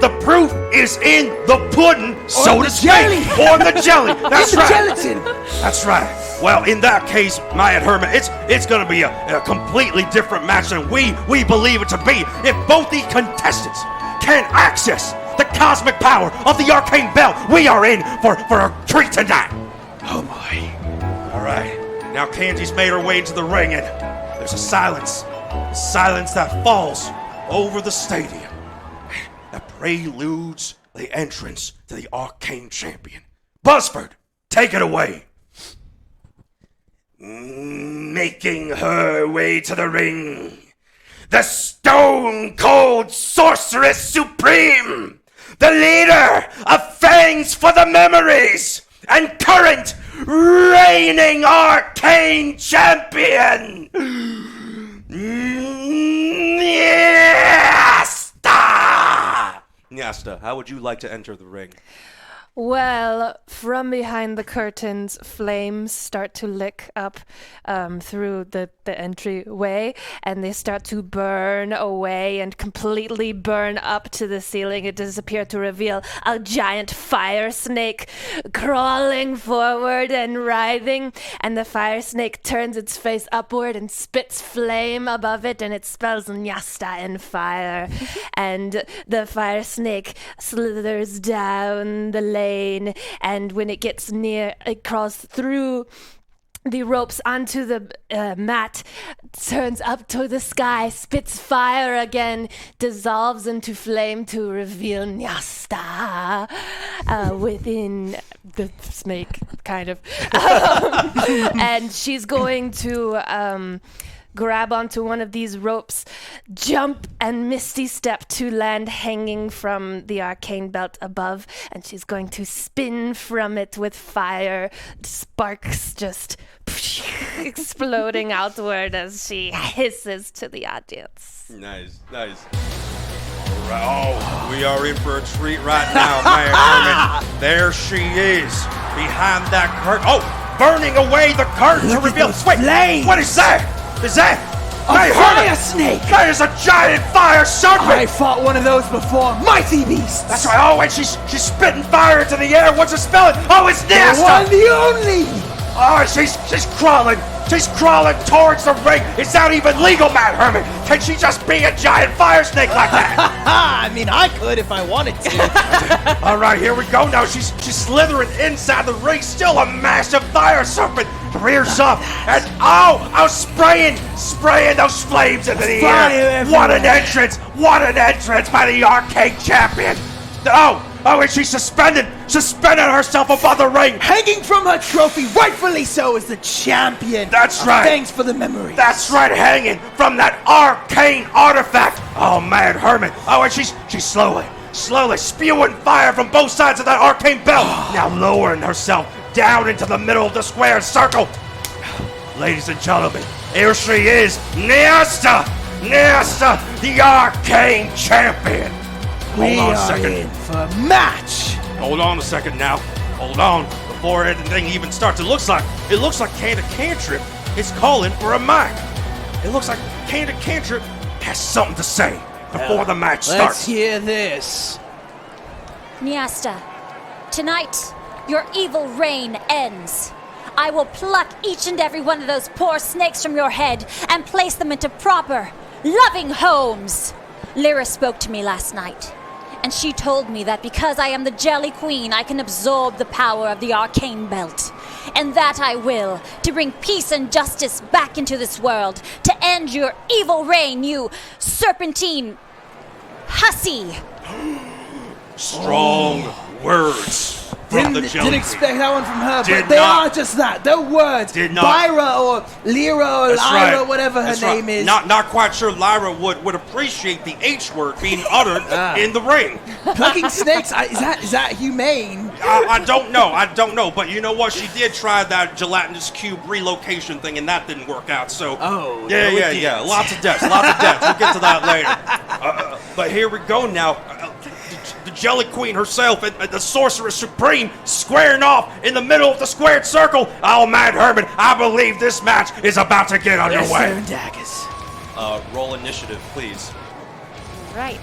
The proof is in the pudding, so Or to the speak. jelly. Or the jelly. That's In the right. gelatin. That's right. Well, in that case, Mad Hermit, it's going to be a completely different match than we believe it to be if both the contestants can access the cosmic power of the Arcane Belt. We are in for a treat tonight. Oh my. All right. Now Candy's made her way into the ring, and there's a silence that falls over the stadium that preludes the entrance to the Arcane Champion. Buzzford, take it away. Making her way to the ring, the Stone Cold Sorceress Supreme, the leader of Fangs for the Memories, and current reigning Arcane Champion, Nyasta, how would you like to enter the ring? Well, from behind the curtains, flames start to lick up through the entryway, and they start to burn away and completely burn up to the ceiling. It disappears to reveal a giant fire snake crawling forward and writhing, and the fire snake turns its face upward and spits flame above it, and it spells Nyasta in fire. And the fire snake slithers down the lane, and when it gets near, it crawls through the ropes onto the mat, turns up to the sky, spits fire again, dissolves into flame to reveal Nyasta within the snake, kind of. And she's going to grab onto one of these ropes, jump and misty step to land hanging from the Arcane Belt above, and she's going to spin from it with fire, sparks just exploding outward as she hisses to the audience. Nice. All right. Oh, we are in for a treat right now, Mad Hermit. There she is, behind that curtain. Oh, burning away the curtain to reveal. Wait, flames. what is that? Is that A fire snake! That is a giant fire serpent! I fought one of those before. Mighty beast! That's right. Oh, and she's spitting fire into the air. What's her spelling? Oh, it's The Nyasta! one, the only! Oh, she's crawling. She's crawling towards the ring. Is that even legal, Mad Hermit? Can she just be a giant fire snake like that? I mean, I could if I wanted to. All right, here we go. Now she's slithering inside the ring. Still a massive fire serpent. Rears up and spraying those flames into the air. What an entrance! What an entrance by the Arcane Champion. Oh, and she's suspended herself above the ring. Hanging from her trophy, rightfully so, as the champion. That's right. Thanks for the memory. That's right, hanging from that arcane artifact. Oh, Mad Hermit. Oh, and she's slowly spewing fire from both sides of that arcane belt. Now lowering herself down into the middle of the square circle. ladies and gentlemen, here she is, Niasta, the Arcane Champion. We Hold on a are second. in for a match. Hold on a second now. Hold on. Before anything even starts, it looks like Cantrip is calling for a mic. It looks like Cantrip has something to say before the match starts. Let's hear this. Niasta, tonight, your evil reign ends. I will pluck each and every one of those poor snakes from your head and place them into proper, loving homes. Lyra spoke to me last night, and she told me that because I am the Jelly Queen, I can absorb the power of the Arcane Belt. And that I will, to bring peace and justice back into this world, to end your evil reign, you serpentine hussy. Strong words from the Jelly Didn't expect that one from her, Did but they not. are just that. They're words. Did not. Byra or Lyra or That's Lyra, right. whatever her That's name right. is. Not quite sure Lyra would appreciate the H word being uttered in the ring. Plucking snakes, is that humane? I don't know. But you know what? She did try that gelatinous cube relocation thing, and that didn't work out. So yeah. Lots of deaths. We'll get to that later. But here we go now. The Jelly Queen herself and the Sorceress Supreme squaring off in the middle of the squared circle. Oh, Mad Herman, I believe this match is about to get underway. Yes, sir, daggers. Roll initiative, please. Right.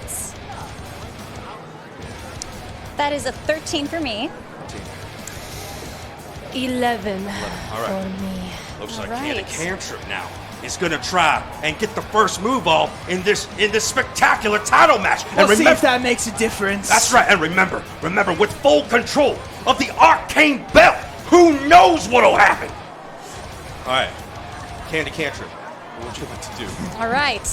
That is a 13 for me. 11 All right. for me. Looks like Alright. Cantrip now is gonna try and get the first move off in this spectacular title match. We'll And see if that makes a difference. that's right. And remember, with full control of the Arcane Belt, who knows what'll happen? All right. Cantrip, what would you like to do? All right.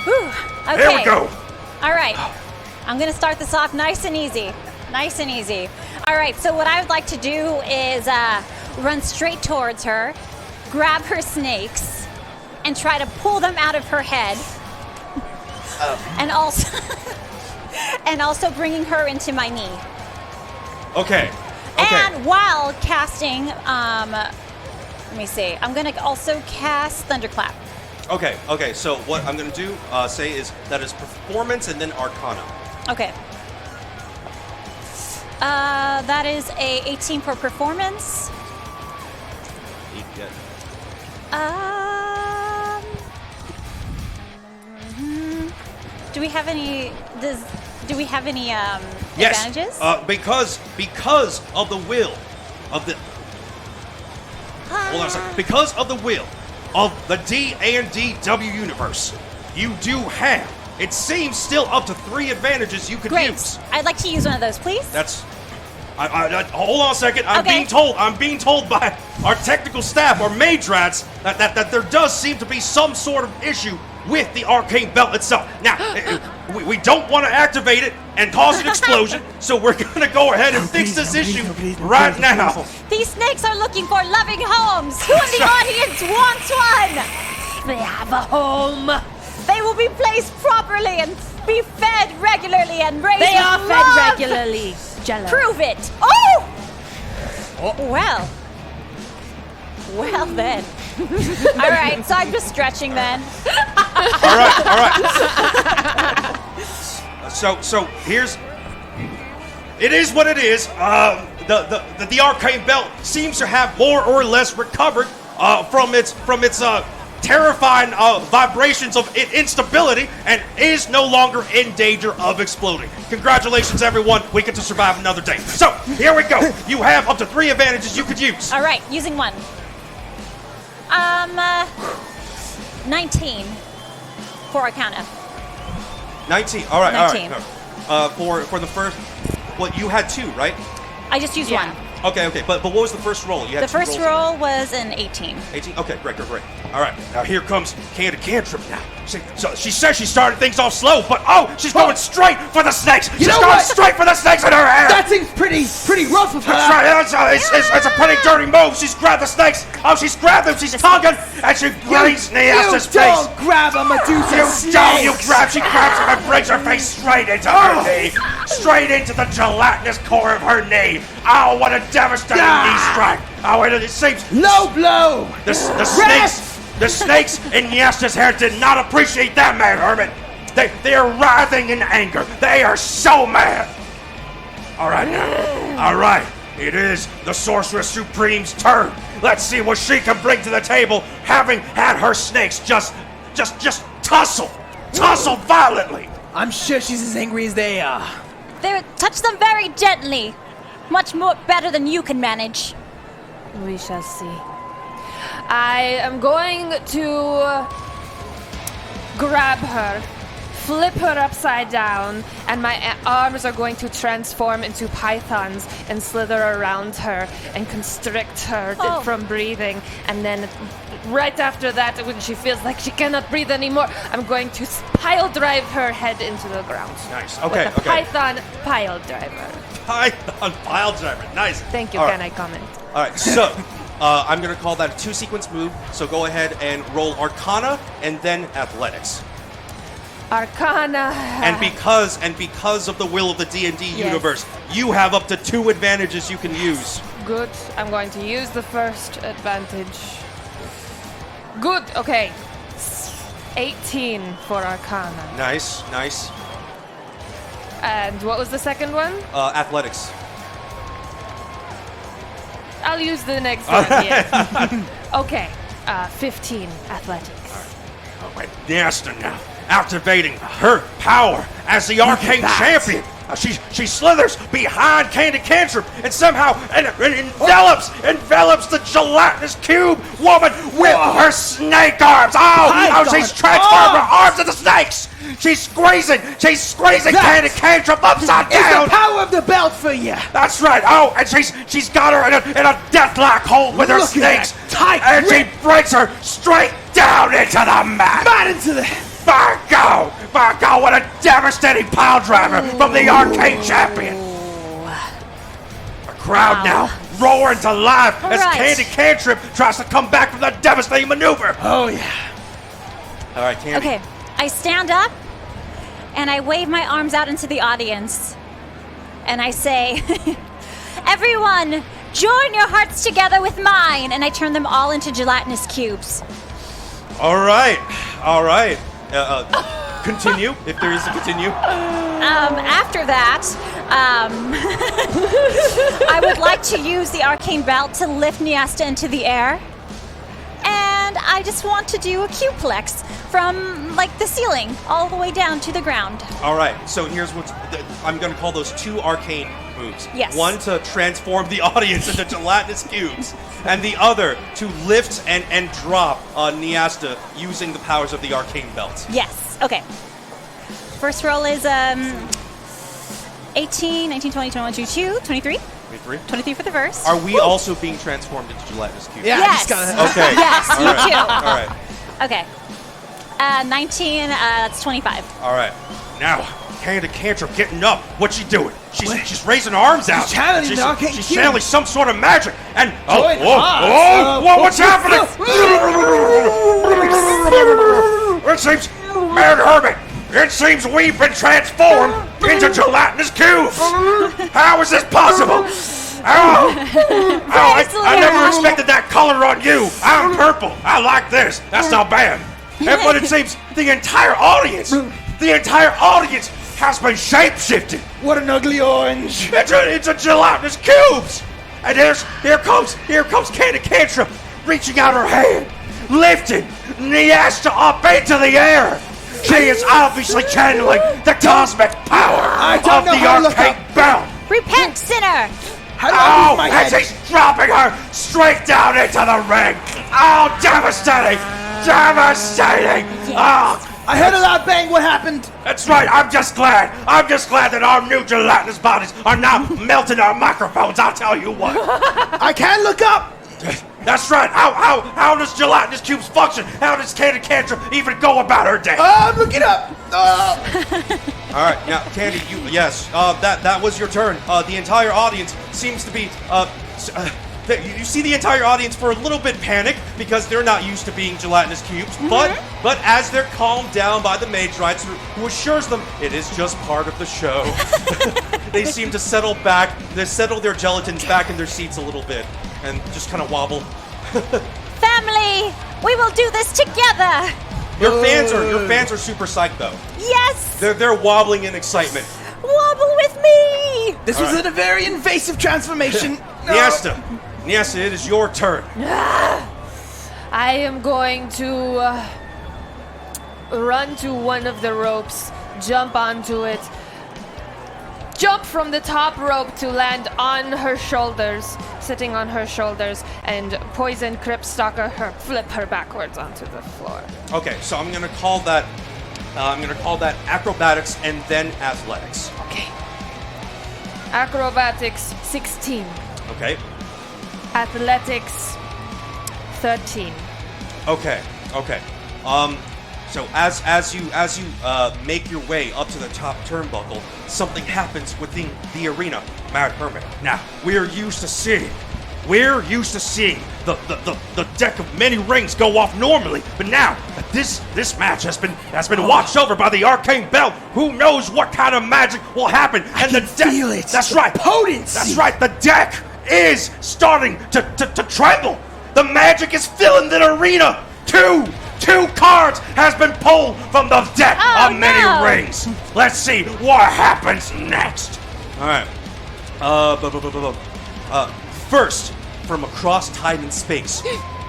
Whew. Okay. Here we go. All right. I'm going to start this off nice and easy. Nice and easy. All right, so what I would like to do is run straight towards her, grab her snakes, and try to pull them out of her head. And also bringing her into my knee. Okay. And while casting, let me see, I'm going to also cast Thunderclap. Okay. So what I'm gonna do say is that is performance and then Arcana. Okay. That is a 18 for performance. Do we have any? Do we have any Yes. advantages? Because of the will of the. Hold on a second. Because of the will of the D&DW universe, you do have. It seems still up to 3 advantages you could Great. use. I'd like to use one of those, please. That's. Hold on a second. I'm Okay. being told by our technical staff, our majorads, that there does seem to be some sort of issue with the Arcane Belt itself. Now, we don't want to activate it and cause an explosion, so we're going to go ahead and fix this issue right now. These snakes are looking for loving homes. Who in the audience wants one? They have a home. They will be placed properly and be fed regularly and raised They with are love. fed regularly. Jello. Prove it. Oh! Well then. All right, so I'm just stretching then. All right. So here's. It is what it is. The Arcane Belt seems to have more or less recovered from its terrifying vibrations of instability and is no longer in danger of exploding. Congratulations, everyone. We get to survive another day. So here we go. You have up to 3 advantages you could use. All right, using one. 19 for Arcana. 19. All right. 19. All right. For the first, well, you had 2, right? I just used one. Okay. But what was the first roll? You had The 2 first rolls. roll was an 18. 18? Okay, great. All right, now here comes Cantrip now. She says she started things off slow, but she's going straight for the snakes. She's going straight for the snakes in her hair. That seems pretty rough of her. That's right. It's a pretty dirty move. She's grabbed the snakes. She's grabbed them. She's tugging, and she brings Niasta's face. Don't grab a Medusa snake. She grabs her and brings her face straight into her knee. Straight into the gelatinous core of her knee. Oh, what a devastating knee strike. Oh, it seems Low blow. the snakes in Yesta's hair did not appreciate that, man, Hermit. They are writhing in anger. They are so mad. All right. It is the Sorceress Supreme's turn. Let's see what she can bring to the table, having had her snakes just tussle violently. I'm sure she's as angry as they are. They touch them very gently. Much more better than you can manage. We shall see. I am going to grab her, flip her upside down, and my arms are going to transform into pythons and slither around her and constrict her from breathing. And then right after that, when she feels like she cannot breathe anymore, I'm going to pile drive her head into the ground. Nice. Okay. With a python pile driver. Python pile driver. Nice. Thank you. All Can right. I comment? All right. So I'm going to call that a 2-sequence move. So go ahead and roll Arcana and then Athletics. Arcana. And because of the will of the D&D universe, you have up to 2 advantages you can use. Good. I'm going to use the first advantage. Good. Okay. 18 for Arcana. Nice. And what was the second one? Athletics. I'll use the next one. Yeah. Okay. 15 athletics. Oh, my Nasta now. Activating her power as the Arcane Champion. She slithers behind Candy Cantrip and somehow envelops the gelatinous cube woman with her snake arms. She's transformed her arms into snakes. She's squeezing Candy Cantrip upside down. It's the power of the belt for you. That's right. Oh, and she's got her in a deathlock hold with her snakes. Tight and grip. she breaks her straight down into the mat. By God, what a devastating pile driver from the Arcane Champion. The crowd now roaring to life as Candy Cantrip tries to come back from that devastating maneuver. Oh, yeah. All right, Candy. Okay, I stand up and I wave my arms out into the audience. And I say, everyone, join your hearts together with mine. And I turn them all into gelatinous cubes. All right. Continue, if there is a continue. After that, I would like to use the arcane belt to lift Niasta into the air. And I just want to do a cuplex from, like, the ceiling all the way down to the ground. All right, so here's what I'm going to call those 2 arcane moves. Yes. One to transform the audience into gelatinous cubes, and the other to lift and drop Niasta using the powers of the arcane belt. Yes. Okay. First roll is 18, 19, 20, 21, 22, 23. 23 for the verse. Are we also being transformed into gelatinous cubes? Yeah, yes. Okay. Yes, All you right. too. All right. Okay. 19, that's 25. All right. Now, Candy Cantrip getting up. What's she doing? She's raising her arms out. She's channeling the arcane She's cube. channeling some sort of magic. And what's happening? It seems, man, Hermit. It seems we've been transformed into gelatinous cubes. How is this possible? I never expected that color on you. I'm purple. I like this. That's not bad. But it seems the entire audience has been shape-shifted. What an ugly orange. It's a gelatinous cubes. And here comes Candy Cantrip reaching out her hand, lifting Niasta up into the air. She is obviously channeling the cosmic power of the arcane belt. Repent, sinner! And she's dropping her straight down into the ring. Oh, devastating! Devastating! Oh, I heard a loud bang. What happened? that's right. I'm just glad that our new gelatinous bodies are now melting our microphones. I'll tell you what. I can't look up. That's right. How does gelatinous cubes function? How does Candy Cantrip even go about her day? I'm looking up. All right, now Candy, that was your turn. The entire audience seems to be You see the entire audience for a little bit panic because they're not used to being gelatinous cubes. But as they're calmed down by the mage rights, who assures them it is just part of the show, they seem to settle back. They settle their gelatins back in their seats a little bit and just kind of wobble. Family, we will do this together. Your fans are super psyched though. Yes. They're wobbling in excitement. Wobble with me. This was a very invasive transformation. Niesta, it is your turn. I am going to run to one of the ropes, jump onto it, jump from the top rope to land on her shoulders, sitting on her shoulders, and poison Crypt Stalker her, flip her backwards onto the floor. Okay, so I'm gonna call that. Acrobatics and then athletics. Okay. Acrobatics 16. Okay. Athletics 13. Okay. So as you make your way up to the top turnbuckle, something happens within the arena. Mad Hermit. Now we're used to seeing the deck of many rings go off normally, but now this match has been watched over by the Arcane Bell. Who knows what kind of magic will happen? And the deck. Feel it. That's right. Potency. That's right. The deck is starting to tremble. The magic is filling the arena. Two cards has been pulled from the deck of many rings. Let's see what happens next. All right. First, from across time and space,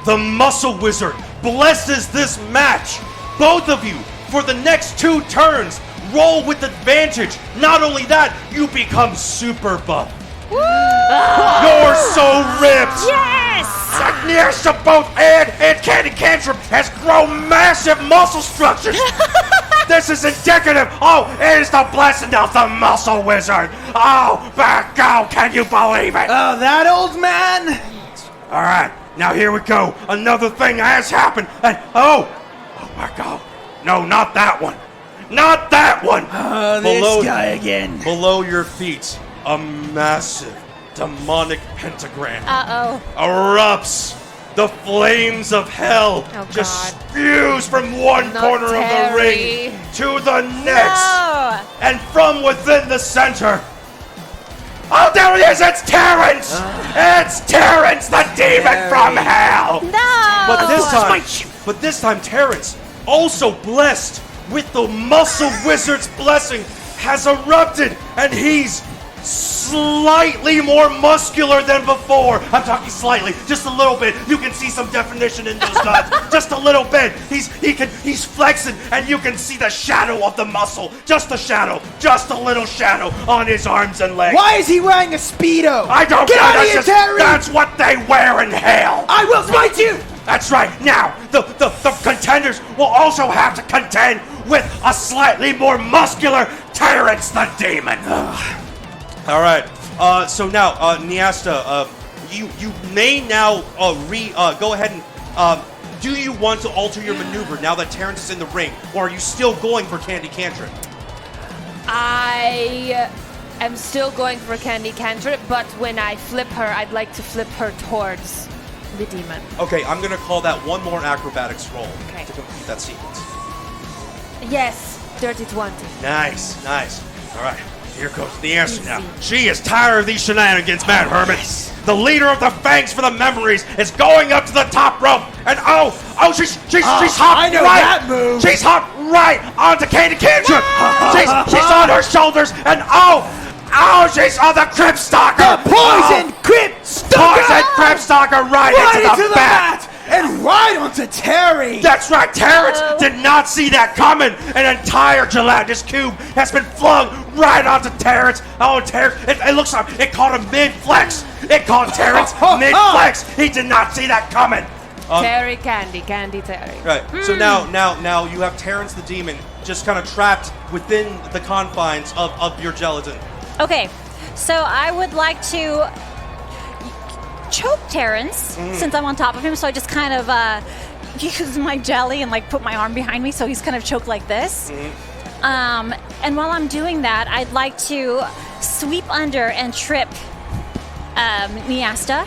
the Muscle Wizard blesses this match. Both of you, for the next 2 turns, roll with advantage. Not only that, you become super buff. You're so ripped. Yes. Agnieszka, both and Candy Cantrip has grown massive muscle structures. This is indicative. Oh, it is the blessing of the Muscle Wizard. Oh, back out. Can you believe it? Oh, that old man. All right, now here we go. Another thing has happened. And oh my God. No, not that one. Not that one. This guy again. Below your feet, a massive demonic pentagram erupts. The flames of hell just spews from one corner of the ring to the next. No. And from within the center. Oh, there he is! It's Terrence! It's Terrence, the demon from hell! No! But this time, Terrence, also blessed with the Muscle Wizard's blessing, has erupted, and he's slightly more muscular than before. I'm talking slightly, just a little bit. You can see some definition in those guns, just a little bit. He's flexing, and you can see the shadow of the muscle, just a shadow, just a little shadow on his arms and legs. Why is he wearing a Speedo? I don't Get know. out of here, Terry! That's what they wear in hell. I will smite you. That's right. Now, the contenders will also have to contend with a slightly more muscular Terrence the Demon. All right. So now, Niesta, you may now go ahead and do you want to alter your maneuver now that Terrence is in the ring, or are you still going for Candy Cantrip? I am still going for Candy Cantrip, but when I flip her, I'd like to flip her towards the demon. Okay, I'm gonna call that one more acrobatics roll to complete that sequence. Yes, dirty 20. Nice. All right. Here comes the answer now. She is tired of these shenanigans, Mad Hermit. The leader of the Fangs for the Memories is going up to the top rope, and she's hopped I know right. that move. She's hopped right onto Candy Cantrip. She's on her shoulders, and she's on the Crypt Stalker. The poison Crypt Stalker. Poison Crypt Stalker right into the mat. And right onto Terry! That's right, Terrence did not see that coming! An entire gelatinous cube has been flung right onto Terrence! Oh, Terrence, it looks like it caught him mid-flex! It caught Terrence mid-flex! He did not see that coming! Terry Candy Terry. Right, so now you have Terrence the Demon just kind of trapped within the confines of your gelatin. Okay, so I would like to choke Terrence since I'm on top of him, so I just kind of use my jelly and put my arm behind me so he's kind of choked like this. And while I'm doing that, I'd like to sweep under and trip Niesta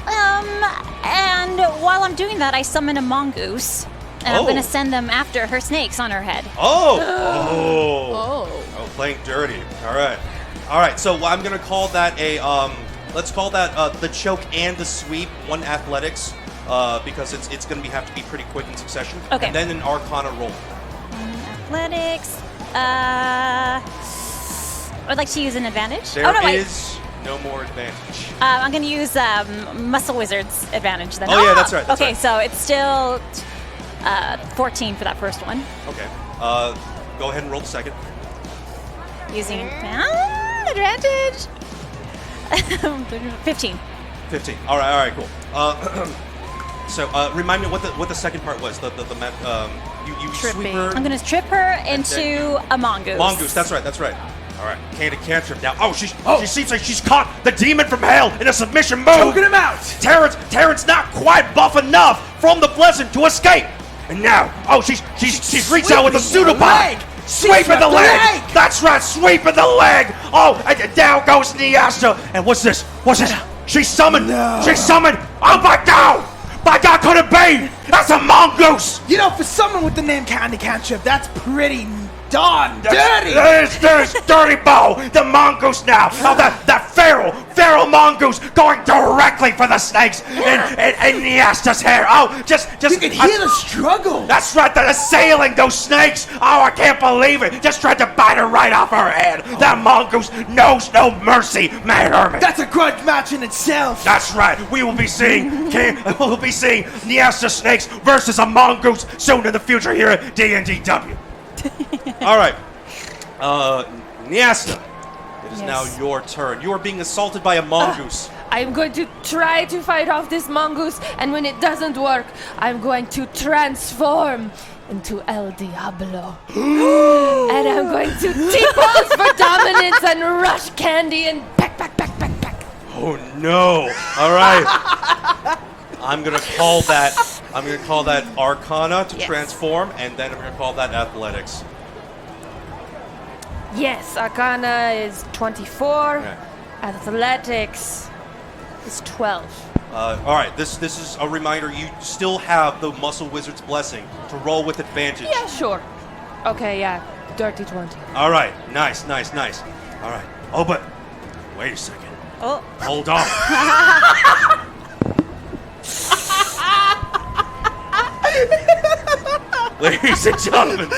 And while I'm doing that, I summon a mongoose. And I'm going to send them after her snakes on her head. Oh, playing dirty. All right. So I'm gonna call that a let's call that the choke and the sweep, 1 athletics, because it's gonna have to be pretty quick in succession. Okay. And then an Arcana roll. Athletics. I would like to use an advantage. There is no more advantage. I'm going to use Muscle Wizard's advantage then. Oh yeah, that's right. Okay, so it's still 14 for that first one. Okay. Go ahead and roll the second. Using advantage. 15. 15. All right, cool. So remind me what the second part was. You sweep her. I'm gonna trip her into a mongoose. Mongoose. That's right. All right. Cantrip now. Oh, she seems like she's caught the demon from hell in a submission move. Choking him out. Terrence not quite buff enough from the blessing to escape. And now, she's reached out with a pseudopod. Sweeping the leg. That's right, sweeping the leg. Oh, and down goes Niasta. And what's this? She summoned. No. She summoned. Oh my God! My God, could it be? That's a mongoose. You know, for someone with the name Candy Cantrip, that's pretty darn dirty. There's Dirty Bo, the mongoose now. Oh, that feral mongoose going directly for the snakes in Niasta's hair. Oh, just you can hear the struggle. That's right, they're assailing those snakes. Oh, I can't believe it. Just tried to bite her right off her head. That mongoose knows no mercy, man, Herman. That's a grudge match in itself. That's right. We will be seeing Niasta snakes versus a mongoose soon in the future here at D&DW. All right, Niasta, it is now your turn. You are being assaulted by a mongoose. I'm going to try to fight off this mongoose, and when it doesn't work, I'm going to transform into El Diablo. And I'm going to T-pose for dominance and rush Candy and back. Oh no! All right, I'm gonna call that Arcana to transform, and then I'm gonna call that Athletics. Yes, Arcana is 24. Okay. Athletics is 12. All right, this is a reminder. You still have the Muscle Wizard's Blessing to roll with advantage. Yeah, sure. Okay, yeah, dirty 20. All right, nice. All right. Oh, but wait a second. Oh. Hold on. Ladies and gentlemen.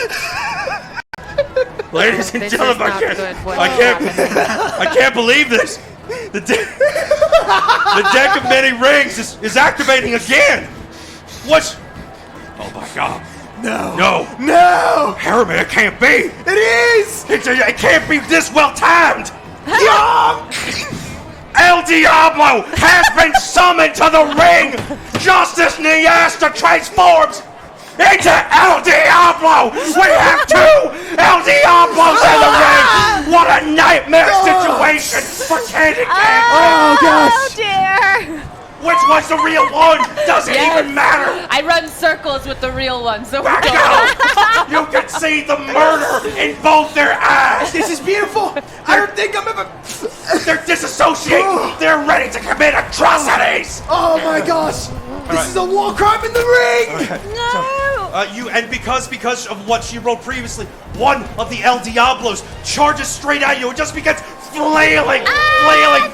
I can't believe this. The deck of many rings is activating again. What? Oh my God. No. Harriman, it can't be. It is. It can't be this well timed. El Diablo has been summoned to the ring just as Niasta transforms into El Diablo. We have 2 El Diablos in the ring. What a nightmare situation for Candy Candy. Oh gosh. Oh dear. Which one's the real one? Doesn't even matter. I run circles with the real one, so we Back don't. out. You can see the murder in both their eyes. This is beautiful. I don't think I'm ever. They're disassociating. They're ready to commit atrocities. Oh my gosh. This is a war crime in the ring. No. Because of what she wrote previously, one of the El Diablos charges straight at you and just begins flailing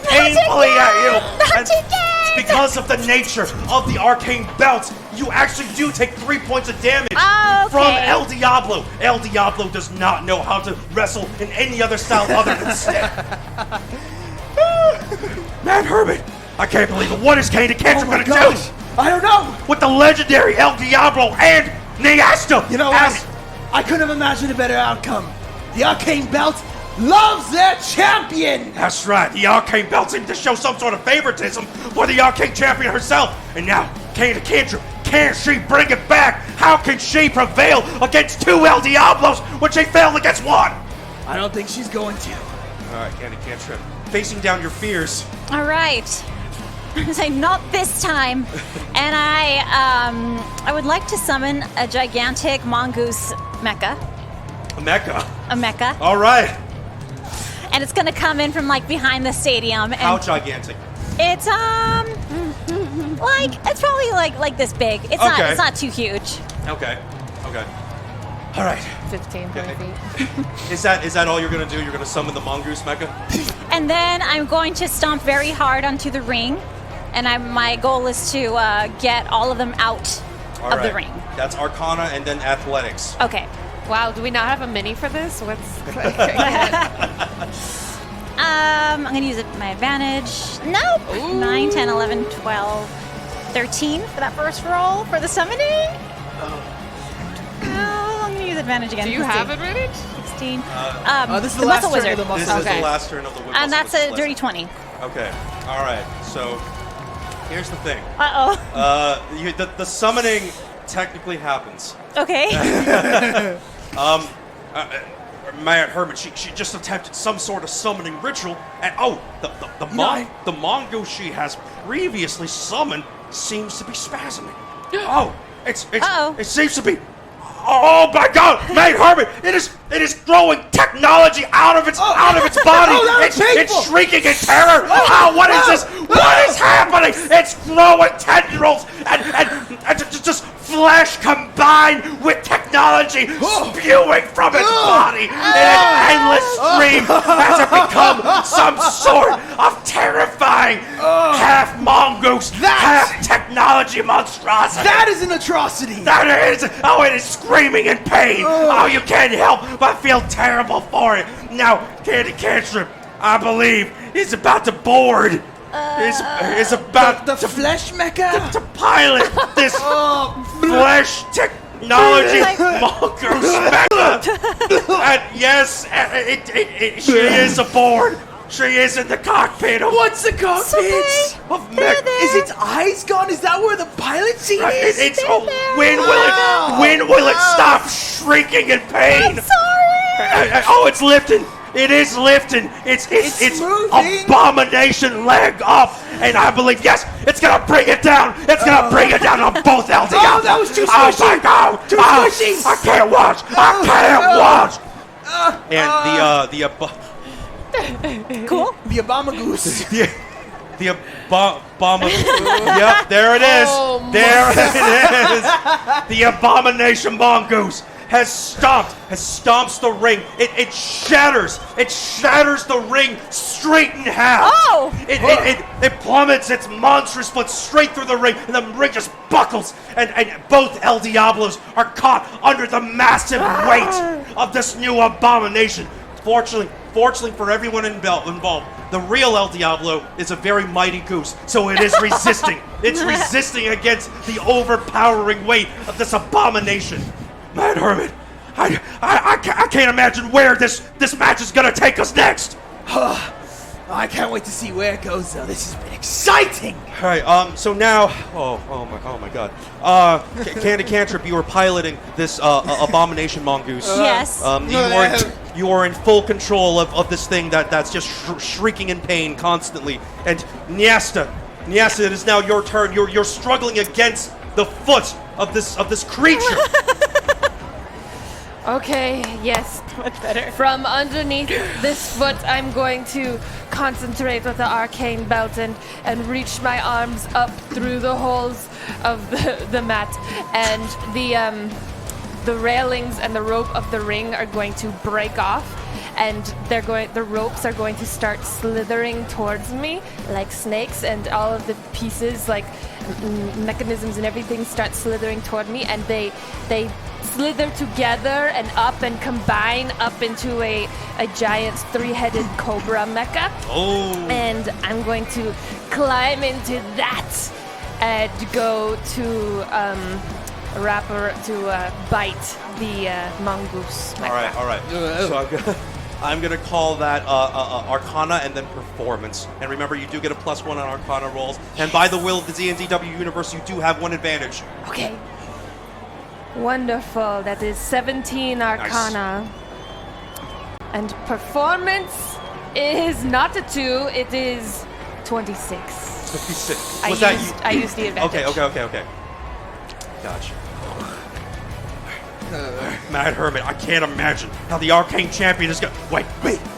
painfully at you. And because of the nature of the arcane belts, you actually do take 3 points of damage from El Diablo. El Diablo does not know how to wrestle in any other style other than stick. Man, Herman, I can't believe it. What is Candy Cantrip going to do? I don't know. With the legendary El Diablo and Niasta. You know what? I couldn't have imagined a better outcome. The Arcane Belt loves their champion! That's right. The Arcane Belt seemed to show some sort of favoritism for the Arcane Champion herself. And now, Candy Cantrip, can she bring it back? How can she prevail against 2 El Diablos when she failed against 1? I don't think she's going to. All right, Candy Cantrip, facing down your fears. All right. Say not this time. And I would like to summon a gigantic mongoose mecha. A mecha? A mecha. All right. And it's gonna come in from like behind the stadium. And how gigantic? It's Like it's probably like this big. It's not too huge. Okay. All right. 15, 20 feet. Is that all you're gonna do? You're gonna summon the mongoose mecha? And then I'm going to stomp very hard onto the ring, and my goal is to get all of them out of the ring. That's Arcana and then Athletics. Okay. Wow, do we not have a mini for this? What's... I'm going to use my advantage. Nope. Ooh. 9, 10, 11, 12, 13 for that first roll for the summoning. I'm going to use advantage again. Do you have advantage? 16. This is the last muscle turn wizard. of the muscle. This is the last turn of the And that's a dirty 20. Okay. All right. So here's the thing. Uh-oh. The summoning technically happens. Okay. Mad Hermit, she just attempted some sort of summoning ritual, and the mongoose she has previously summoned seems to be spasming. It seems to be. Oh my God, Mad Hermit! It is throwing technology out of its body. It's shrieking in terror. What is this? What is happening? It's growing tendrils and just flesh combined with technology spewing from its body in an endless stream as it becomes some sort of terrifying half mongoose, half technology monstrosity. That is an atrocity. That is. Oh, it is screaming in pain. Oh, you can't help but feel terrible for it. Now, Candy Cantrip, I believe, is about to board. Is about the flesh mecha to pilot this flesh technology mongoose mecha. And yes, she is aboard. She is in the cockpit. What's the cockpit? Of mech. Is its eyes gone? Is that where the pilot seat is? When will it stop shrieking in pain? I'm sorry. It's lifting. It is lifting. It's moving. abomination leg up, and I believe it's gonna bring it down. It's gonna bring it down on both LD. Oh, that was too squishy. Oh my God! Too squishy. I can't watch. And Cool. The Obama Goose. The Obama. Yep, there it is. There it is. The abomination mongoose has stomps the ring. It shatters the ring straight in half. Oh! It plummets its monstrous foot straight through the ring, and the ring just buckles, and both El Diablos are caught under the massive weight of this new abomination. Fortunately for everyone involved, the real El Diablo is a very mighty goose, so it is resisting. It's resisting against the overpowering weight of this abomination. Mad Hermit, I can't imagine where this match is gonna take us next. I can't wait to see where it goes, though. This has been exciting. All right. So now, oh my God. Candy Cantrip, you are piloting this abomination mongoose. Yes. You are in full control of this thing that's just shrieking in pain constantly. And Nyasta, it is now your turn. You're struggling against the foot of this creature. Okay, yes. Much better. From underneath this foot, I'm going to concentrate with the arcane belt and reach my arms up through the holes of the mat. And the railings and the rope of the ring are going to break off, and the ropes are going to start slithering towards me like snakes, and all of the pieces, like mechanisms and everything, start slithering toward me, and they slither together and up and combine up into a giant three-headed cobra mecha. Oh. And I'm going to climb into that and go to bite the mongoose mecha. All right. So I'm gonna call that Arcana and then Performance. And remember, you do get a +1 on Arcana rolls. And by the will of the D&DW universe, you do have one advantage. Okay. Wonderful. That is 17 Arcana. Nice. And Performance is not a 2, it is 26. 26. I used the advantage. Okay. Gotcha. Mad Hermit, I can't imagine how the Arcane Champion is going. Wait.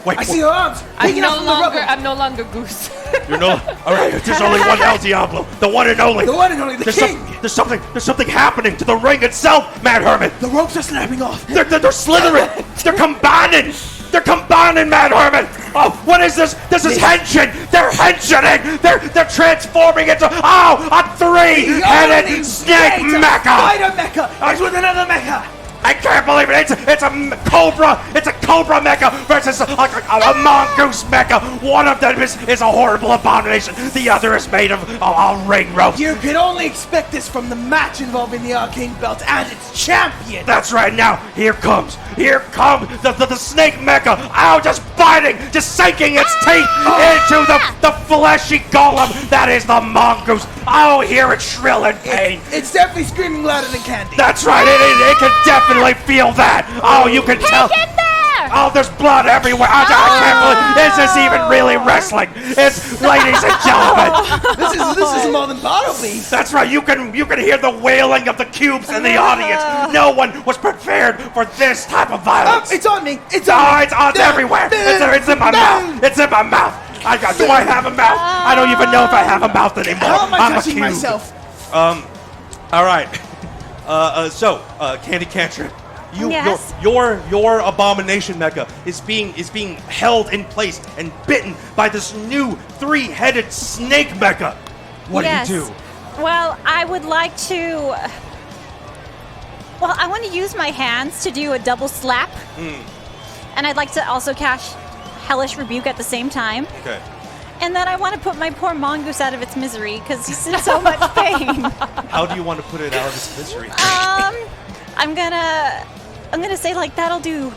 I see your arms. I'm no longer Goose. You're no. All right, there's only one El Diablo, the one and only. The one and only, the king. There's something happening to the ring itself, Mad Hermit. The ropes are snapping off. They're slithering. They're combining. They're combining, Mad Hermit. Oh, what is this? This is henshin. They're henshining. They're transforming into a three-headed snake mecha. Spider mecha. He's with another mecha. I can't believe it. It's a cobra. It's a cobra mecha versus a mongoose mecha. One of them is a horrible abomination. The other is made of a ring rope. You can only expect this from the match involving the Arcane Belt and its champion. That's right. Now here comes the snake mecha. Ow! Just biting, just sinking its teeth into the fleshy golem that is the mongoose. Oh, hear it shrill in pain. It's definitely screaming louder than Candy. That's right. It can definitely feel that. Oh, you can tell. Hang in there! Oh, there's blood everywhere. I can't believe this is even really wrestling. It's, ladies and gentlemen. This is more than Bartleby. That's right. You can hear the wailing of the cubes in the audience. No one was prepared for this type of violence. It's on me. It's on me. It's everywhere. It's in my mouth. It's in my mouth. Do I have a mouth? I don't even know if I have a mouth anymore. How am I I'm touching a cube. myself? All right. So, Candy Cantrip, Yes? your abomination mecha is being held in place and bitten by this new three-headed snake mecha. What Yes. do you do? Well, I would like to. Well, I want to use my hands to do a double slap. And I'd like to also cast Hellish Rebuke at the same time. Okay. And then I want to put my poor mongoose out of its misery because he's in so much pain. How do you want to put it out of its misery? I'm gonna say like that'll do,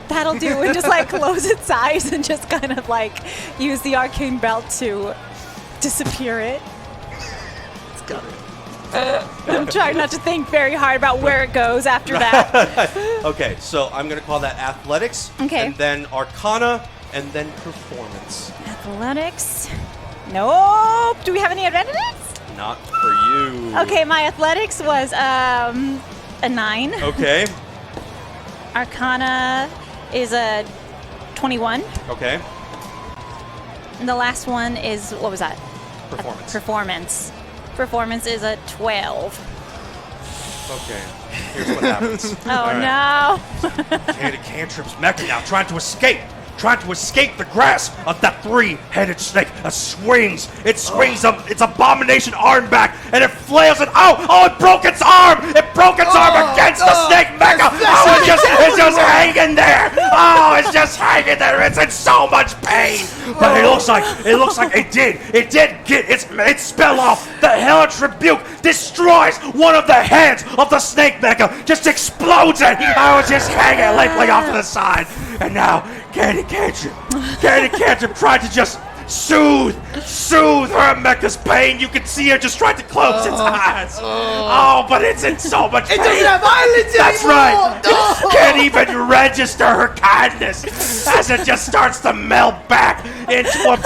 and just like close its eyes and just kind of like use the arcane belt to disappear it. It's got it. I'm trying not to think very hard about where it goes after that. Okay, so I'm going to call that athletics. Okay. And then arcana, and then performance. Athletics. Nope. Do we have any advantages? Not for you. Okay, my athletics was a 9. Okay. Arcana is a 21. Okay. And the last one is, what was that? Performance. Performance. Performance is a 12. Okay. Here's what happens. Oh no. Candy Cantrip's mecha now trying to escape the grasp of that three-headed snake. It swings its abomination arm back, and it flails it. It broke its arm! It broke its arm against the snake mecha! It's just hanging there! It's just hanging there! It's in so much pain! But it looks like it did get its spell off. The Hellish Rebuke destroys one of the heads of the snake mecha, just explodes it! I was just hanging limply off to the side. And now, Candy Cantrip tried to just soothe her mecha's pain. You can see her just trying to close its eyes. But it's in so much pain. It doesn't have eyelids That's anymore. right. It can't even register her kindness as it just starts to melt back into a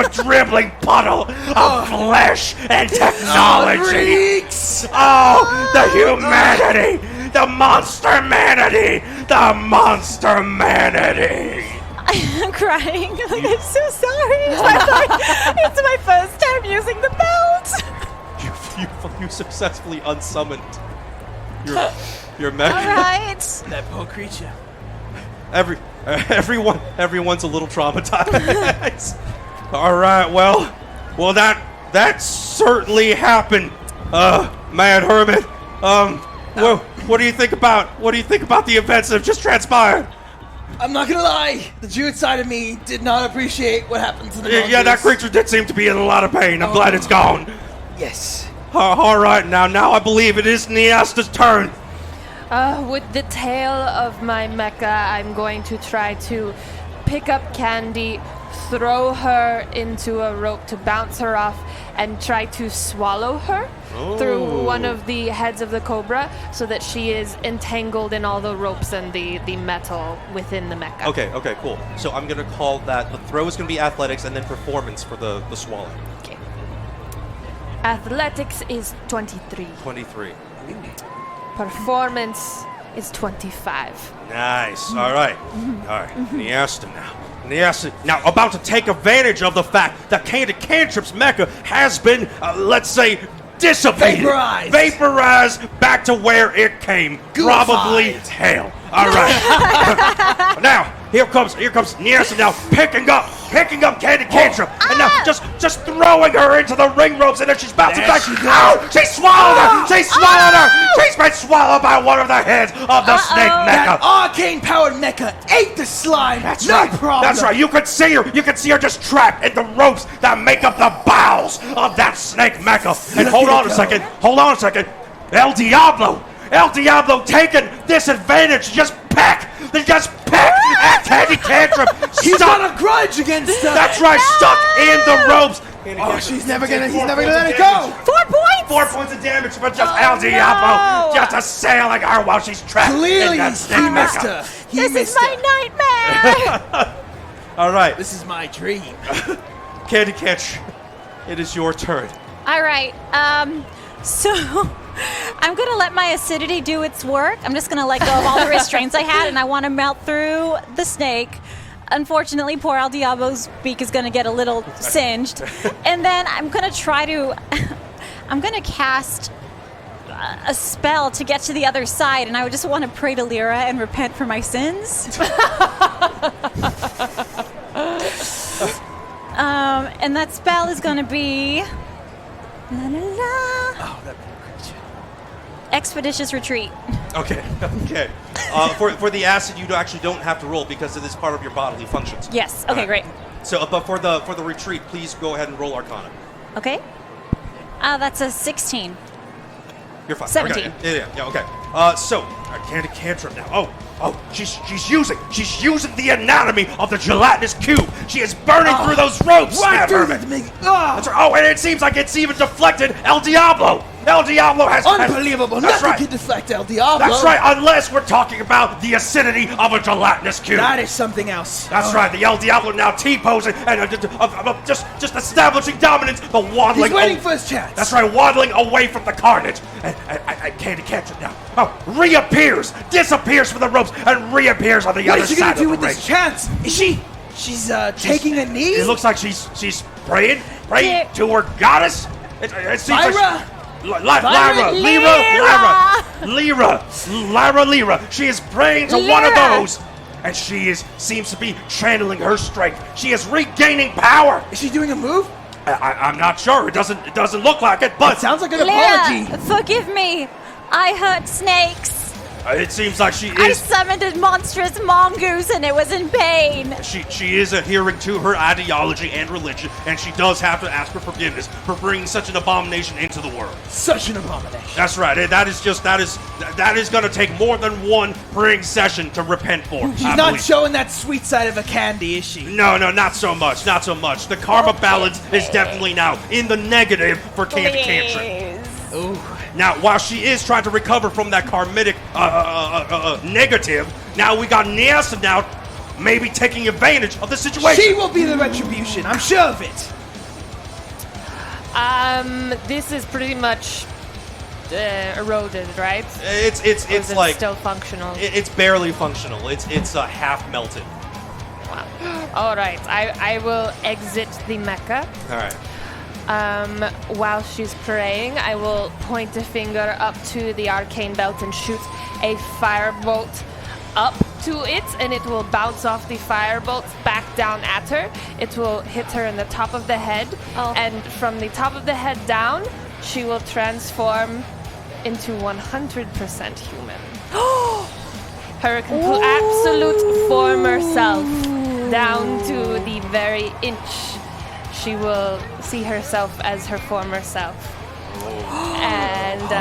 dribbling puddle of flesh and technology. The humanity. The monster-manity! The monster-manity! I'm crying. Like, I'm so sorry. It's my first time using the belt. You successfully unsummoned your mecha. All right. That poor creature. Everyone's a little traumatized. All right, well, that certainly happened, Mad Hermit. What do you think about the events that have just transpired? I'm not gonna lie. The Druid side of me did not appreciate what happened to the Yeah, that creature did seem to be in a lot of pain. I'm glad it's gone. Yes. All right, now I believe it is Niasta's turn. With the tail of my mecha, I'm going to try to pick up Candy, throw her into a rope to bounce her off, and try to swallow her through one of the heads of the cobra so that she is entangled in all the ropes and the metal within the mecha. Okay, cool. So I'm going to call that, the throw is going to be athletics and then performance for the swallow. Okay. Athletics is 23. 23. Performance is 25. Nice. All right. Niasta now. Niasta now about to take advantage of the fact that Candy Cantrip's mecha has been, let's say, dissipated. Vaporized back to where it came. Probably hell. All right. Now, here comes Niasta now picking up Candy Cantrip. And now just throwing her into the ring ropes, and then she's bouncing back. Ow! She swallowed her! She swallowed her! She's been swallowed by one of the heads of the snake mecha. That arcane-powered mecha ate the slime. That's no right. problem. That's right. You could see her. You could see her just trapped in the ropes that make up the bowels of that snake mecha. And hold on a second. El Diablo taking this advantage. Just peck at Candy Cantrip. He's got a grudge against her. That's right. Stuck in the ropes. He's never gonna let it go. 4 points. 4 points of damage, but just El Diablo just assailing her while she's trapped in that snake he missed mecha. her. This is my nightmare. All right, This is my dream. Candy Cantrip, it is your turn. All right. So I'm going to let my acidity do its work. I'm just going to let go of all the restraints I had, and I want to melt through the snake. Unfortunately, poor El Diablo's beak is going to get a little singed. And then I'm going to I'm going to cast a spell to get to the other side, and I would just want to pray to Lyra and repent for my sins. And that spell is going to be... La, la, la. Oh, that creature. Expeditious Retreat. Okay. For the acid, you actually don't have to roll because it is part of your bodily functions. Yes. Okay, great. So, but for the retreat, please go ahead and roll Arcana. Okay. That's a 16. You're fine. 17. Okay. Yeah. Okay. So Candy Cantrip now. Oh, she's using the anatomy of the gelatinous cube. She is burning through those ropes. Right through That's the right. Oh, and it seems like it's even deflected El Diablo. El Diablo has... Unbelievable. That's Nothing right. can deflect El Diablo. That's right, unless we're talking about the acidity of a gelatinous cube. That is something else. That's right, the El Diablo now T-posing and just establishing dominance, but waddling... He's waiting for his chance. That's right, waddling away from the carnage. And Candy Cantrip now reappears, disappears from the ropes, and reappears on the other side of the ring. What is she going to do with this chance? She's taking a knee? It looks like she's praying to her goddess. It seems like Lyra. She is praying to one of those, and she seems to be channeling her strength. She is regaining power. Is she doing a move? I'm not sure. It doesn't look like it, but it sounds like an apology. Forgive me. I hurt snakes. It seems like she is. I summoned a monstrous mongoose and it was in pain. She is adhering to her ideology and religion, and she does have to ask for forgiveness for bringing such an abomination into the world. Such an abomination. That's right. That is going to take more than one praying session to repent for. She's not showing that sweet side of a candy, is she? No, not so much. Not so much. The karma balance is definitely now in the negative for Candy Cantrip. Ooh. Now, while she is trying to recover from that karmic negative, now we got Niasta now maybe taking advantage of the situation. She will be the retribution. I'm sure of it. This is pretty much eroded, right? It's like still functional. It's barely functional. It's half melted. Wow. All right, I will exit the mecha. All right. While she's praying, I will point a finger up to the arcane belt and shoot a firebolt up to it, and it will bounce off the firebolt back down at her. It will hit her in the top of the head, and from the top of the head down, she will transform into 100% human. Her absolute former self, down to the very inch. She will see herself as her former self. And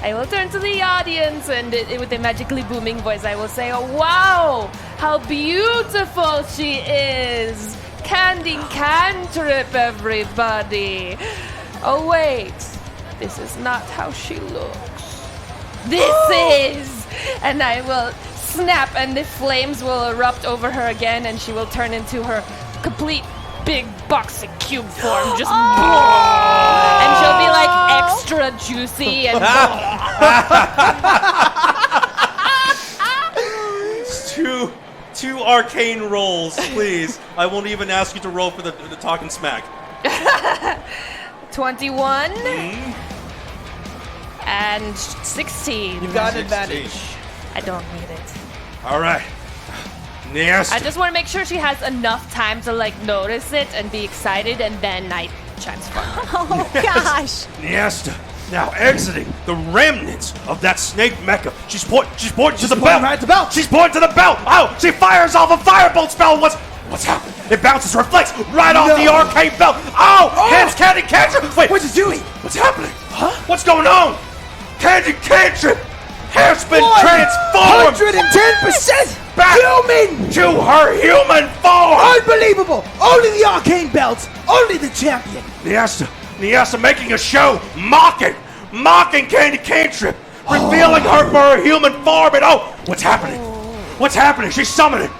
I will turn to the audience, and with a magically booming voice, I will say, "Oh, wow, how beautiful she is! Candy Cantrip, everybody! Oh, wait, this is not how she looks. This is!" And I will snap, and the flames will erupt over her again, and she will turn into her complete big boxy cube form, just and she'll be like extra juicy and arcane rolls, please. I won't even ask you to roll for the talking smack. 21 and 16. You've got an advantage. I don't need it. All right. Yes. I just want to make sure she has enough time to like notice it and be excited, and then I transform. Oh gosh. Niesta, now exiting the remnants of that snake mecha. She's pointing to the belt. Right at the belt. She's pointing to the belt. Oh, she fires off a firebolt spell. What's happening? It bounces, reflects right off the arcane belt. Oh, hands Candy Cantrip. Wait, What's it doing? what's happening? Huh? What's going on? Candy Cantrip has been transformed 110% back human! to her human form. Unbelievable! Only the arcane belts, only the champion. Niesta making a show, mocking Candy Cantrip, revealing her for her human form, and what's happening? What's happening? She's summoning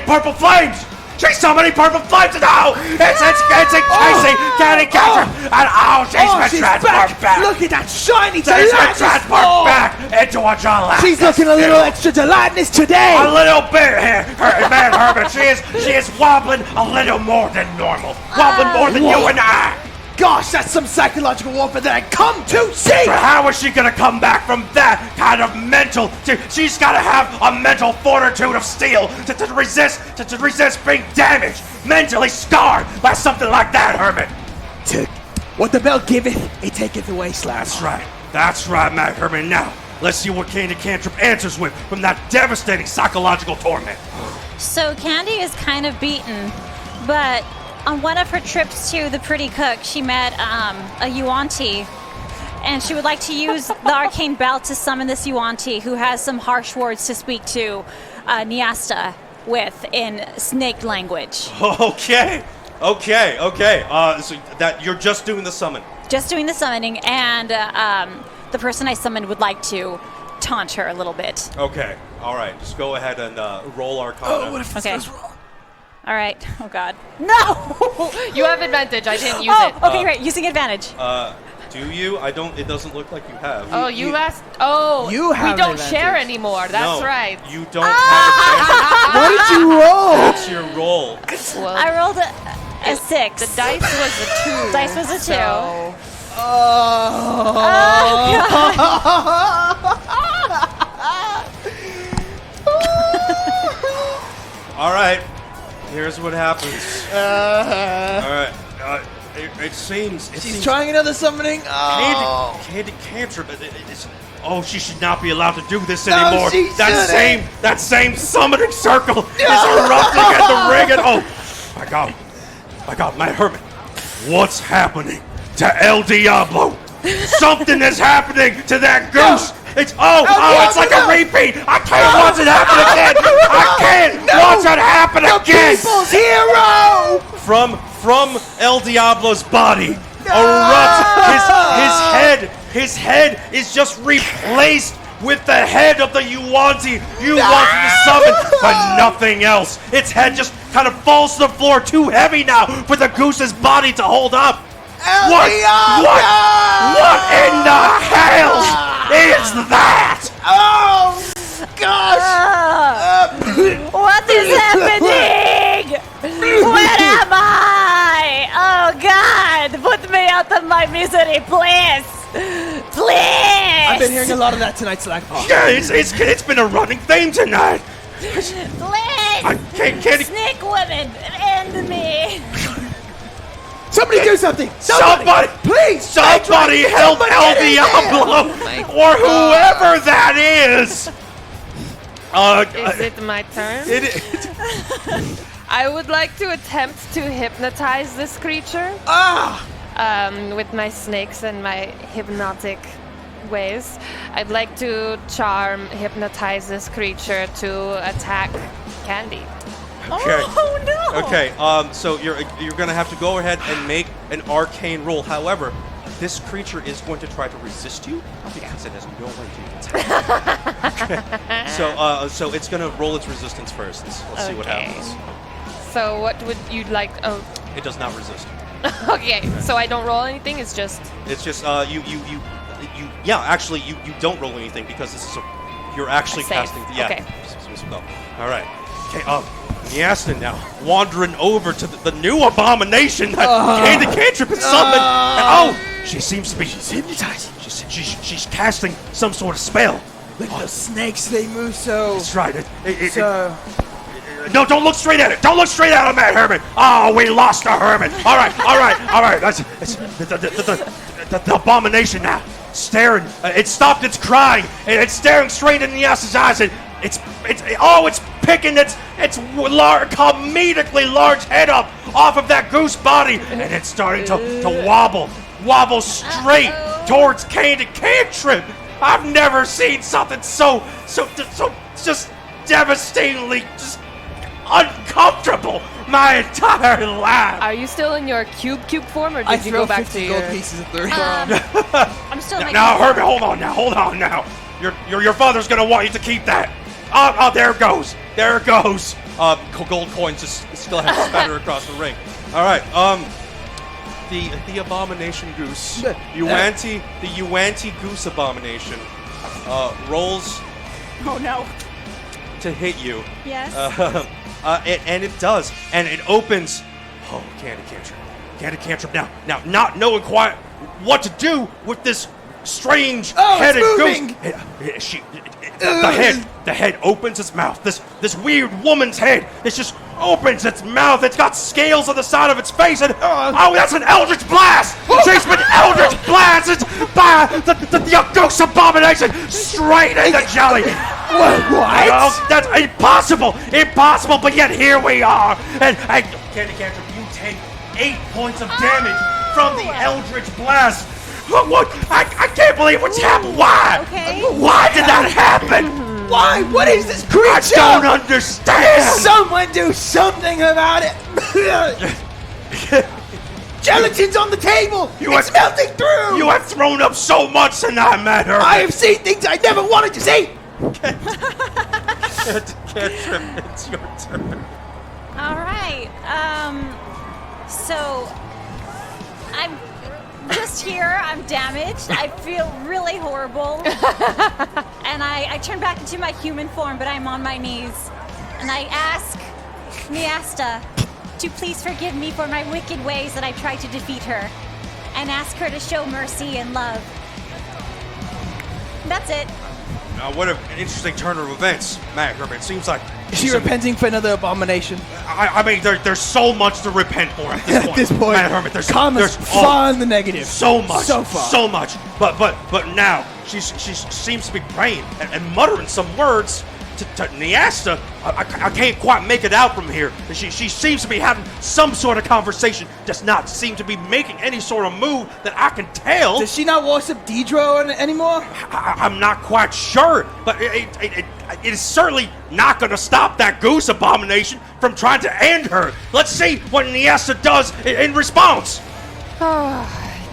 purple flames! She's summoning purple flames, and it's encasing Candy Cantrip, and she's been transformed back. Look at that shiny She's been gelatinous transformed form. back into a gelatinous. She's looking a little extra gelatinous today. A little bit here, man, Herbert. She is wobbling a little more than normal. Wobbling more than you and I. Gosh, that's some psychological warfare that I come to see. But how is she gonna come back from that kind of mental? She's gotta have a mental fortitude of steel to resist being damaged, mentally scarred by something like that, Herbert. What the belt giveth, it taketh away, Slash. That's right, Mac Herman. Now, let's see what Candy Cantrip answers with from that devastating psychological torment. So Candy is kind of beaten, but on one of her trips to the Pretty Cook, she met a Yuan-Ti, and she would like to use the arcane belt to summon this Yuan-Ti, who has some harsh words to speak to Niesta with in snake language. Okay. So that you're just doing the summon. Just doing the summoning, and the person I summoned would like to taunt her a little bit. Okay. All right. Just go ahead and roll Arcana. What if this Okay. goes wrong? All right. Oh God. No. You have advantage. I didn't use it. Okay, great. Using advantage. Do you? I don't. It doesn't look like you have. Oh, you asked. Oh, you have we don't an share advantage. anymore. That's No, right. You don't have What did you roll? That's your roll. Well, I rolled a 6. the dice was a 2. Dice was a 2. So All right. Here's what happens. All right. It seems. She's trying another summoning. Oh. Candy Cantrip. She should not be allowed to do this anymore. she shouldn't. That same summoning circle is erupting at the ring, and my God, Matt Herman, what's happening to El Diablo? Something is happening to that goose. It's it's like a repeat. I can't watch it happen again. I can't watch it happen again. People's hero. From El Diablo's body erupts. His head is just replaced with the head of the Yuan-Ti you wanted to summon, but nothing else. Its head just kind of falls to the floor, too heavy now for the goose's body to hold up. What in the hell is that? Oh gosh! What is happening? Where am I? Oh God! Put me out of my misery, please! Please! I've been hearing a lot of that tonight, Slackpaw. Yeah, it's been a running theme tonight. Please! I can't. Snake women, end me! Somebody do something! Somebody, please! Somebody help El Diablo or whoever that is. is it my turn? It is. I would like to attempt to hypnotize this creature. With my snakes and my hypnotic ways. I'd like to hypnotize this creature to attack Candy. Okay. Oh no! Okay. So you're gonna have to go ahead and make an arcane roll. However, this creature is going to try to resist you because it has no way to attack. Okay. So it's gonna roll its resistance first. Let's see what happens. So what would you like? Oh. It does not resist. Okay. So I don't roll anything. It's just. It's just yeah. Actually, you don't roll anything because this is you're actually casting. Yeah. Okay. All right. Okay, Niasta now wandering over to the new abomination that Candy Cantrip has summoned. And, she seems to be hypnotized. She's casting some sort of spell. Like the snakes, they move so. That's right. No, don't look straight at it. Don't look straight at him, Matt Herman. Oh, we lost the Herman. All right. That's the abomination now. Staring. It stopped its crying. And it's staring straight in Niasta's eyes. And it's picking its comedically large head up off of that goose body. And it's starting to wobble straight towards Candy Cantrip. I've never seen something so just devastatingly just uncomfortable my entire life. Are you still in your cube form, or did you go back to your gold pieces at the ring? I'm still making Now, Herbie, hold on now. Your father's gonna want you to keep that. Oh, there it goes. Gold coins just still have to spatter across the ring. All right. The abomination goose, the Yuanti goose abomination, rolls. Oh no. To hit you. Yes. And it does, and it opens. Oh, Candy Cantrip now not knowing quite what to do with this strange headed goose. The head opens its mouth. This weird woman's head. It just opens its mouth. It's got scales on the side of its face, and that's an Eldritch Blast! She's been Eldritch Blasted by the Ghost Abomination straight in the jelly. What? That's impossible! But yet here we are. And Candy Cantrip, you take 8 points of damage from the Eldritch Blast. What? I can't believe what's happened. Why? Okay. Why did that happen? Why? What is this creature? I don't understand. Someone do something about it. Gelatin's on the table. It's melting through. You have thrown up so much tonight, Matt Herman. I have seen things I never wanted to see. Cantrip, it's your turn. All right. So I'm just here. I'm damaged. I feel really horrible. And I turn back into my human form, but I'm on my knees. And I ask Niasta to please forgive me for my wicked ways that I tried to defeat her. And ask her to show mercy and love. That's it. Now, what an interesting turn of events, Matt Herman. It seems like... Is she repenting for another abomination? I mean, there's so much to repent for at this point. At this point, Matt Herman, there's far in the negative. So much. So far. So much. But now, she seems to be praying and muttering some words to Niasta. I can't quite make it out from here. She seems to be having some sort of conversation, does not seem to be making any sort of move that I can tell. Does she not worship Dedro anymore? I'm not quite sure, but it is certainly not going to stop that goose abomination from trying to end her. Let's see what Niasta does in response. Oh,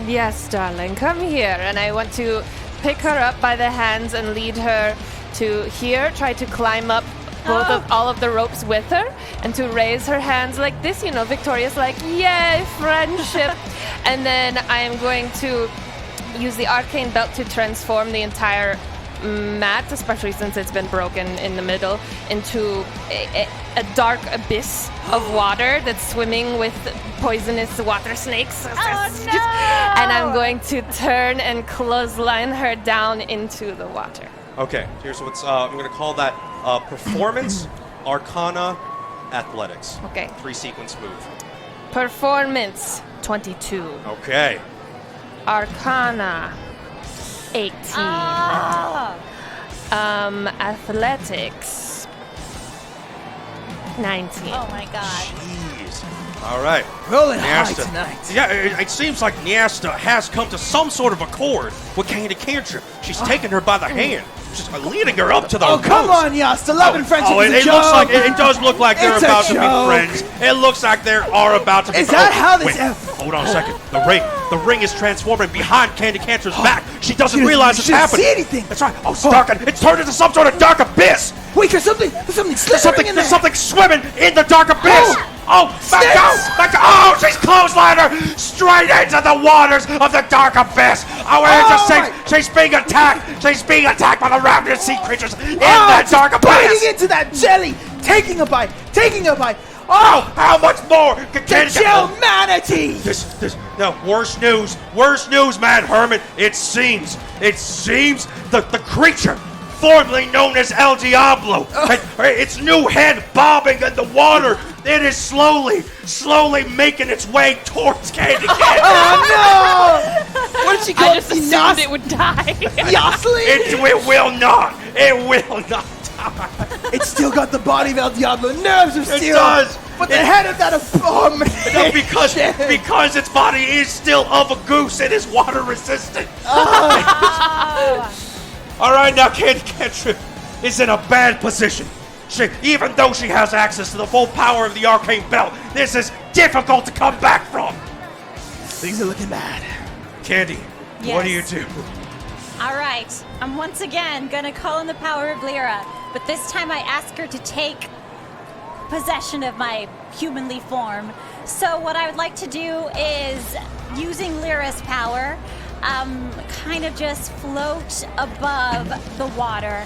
yes, darling, come here. And I want to pick her up by the hands and lead her to here, try to climb up all of the ropes with her, and to raise her hands like this, victorious, like, yay, friendship. And then I am going to use the arcane belt to transform the entire mat, especially since it's been broken in the middle, into a dark abyss of water that's swimming with poisonous water snakes. Oh, no! And I'm going to turn and clothesline her down into the water. Okay, here's what's, I'm going to call that Performance, Arcana, Athletics. Okay. 3-sequence move. Performance, 22. Okay. Arcana, 18. Athletics, 19. Oh my god. Jeez. All right. Rolling high tonight. Yeah, it seems like Niasta has come to some sort of accord with Candy Cantrip. She's taking her by the hand. She's leading her up to the ropes. Come on, Niasta. Love and friendship is a joke. It does look like they're It's about a to be joke. friends. It looks like they are about to be Is that how this... Wait, hold on a second. The ring is transforming behind Candy Cantrip's back. She doesn't realize it's happening. See anything. That's right. Oh, it's darkened. It's turned into some sort of dark abyss. Wait, there's something slithering in there. There's something swimming in the dark abyss. Back out! Oh, she's clotheslined her straight into the waters of the dark abyss. She's being attacked. She's being attacked by the ravenous sea creatures in that dark abyss. Biting into that jelly. taking a bite. Oh, how much more? The humanity! This, no, worse news, Mad Hermit. It seems the creature formerly known as El Diablo, its new head bobbing in the water. It is slowly making its way towards Candy Candy. Oh no! What did she call I just assumed it would die. Yosley? It will not. It will not die. It's still got the body of El Diablo. Nerves of steel. It does. But the head of that No, because its body is still of a goose. It is water resistant. All right, now Candy Cantrip is in a bad position. Even though she has access to the full power of the Arcane Belt, this is difficult to come back from. Things are looking bad. Candy, what do you do? All right, I'm once again gonna call in the power of Lyra, but this time I ask her to take possession of my humanly form. So what I would like to do is, using Lyra's power, kind of just float above the water.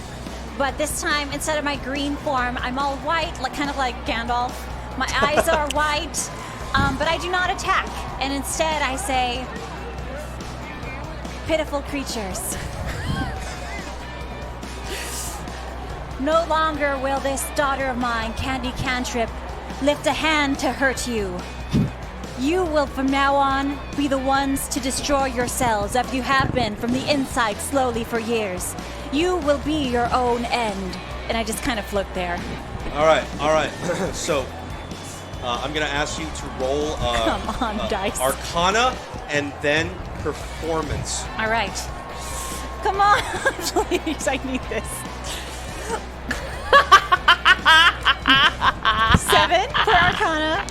But this time, instead of my green form, I'm all white, kind of like Gandalf. My eyes are white, but I do not attack. And instead, I say, pitiful creatures. No longer will this daughter of mine, Candy Cantrip, lift a hand to hurt you. You will from now on be the ones to destroy yourselves as you have been from the inside slowly for years. You will be your own end. And I just kind of float there. All right. So, I'm going to ask you to roll Come on, dice. Arcana and then Performance. All right. Come on, please. I need this. 7 for Arcana.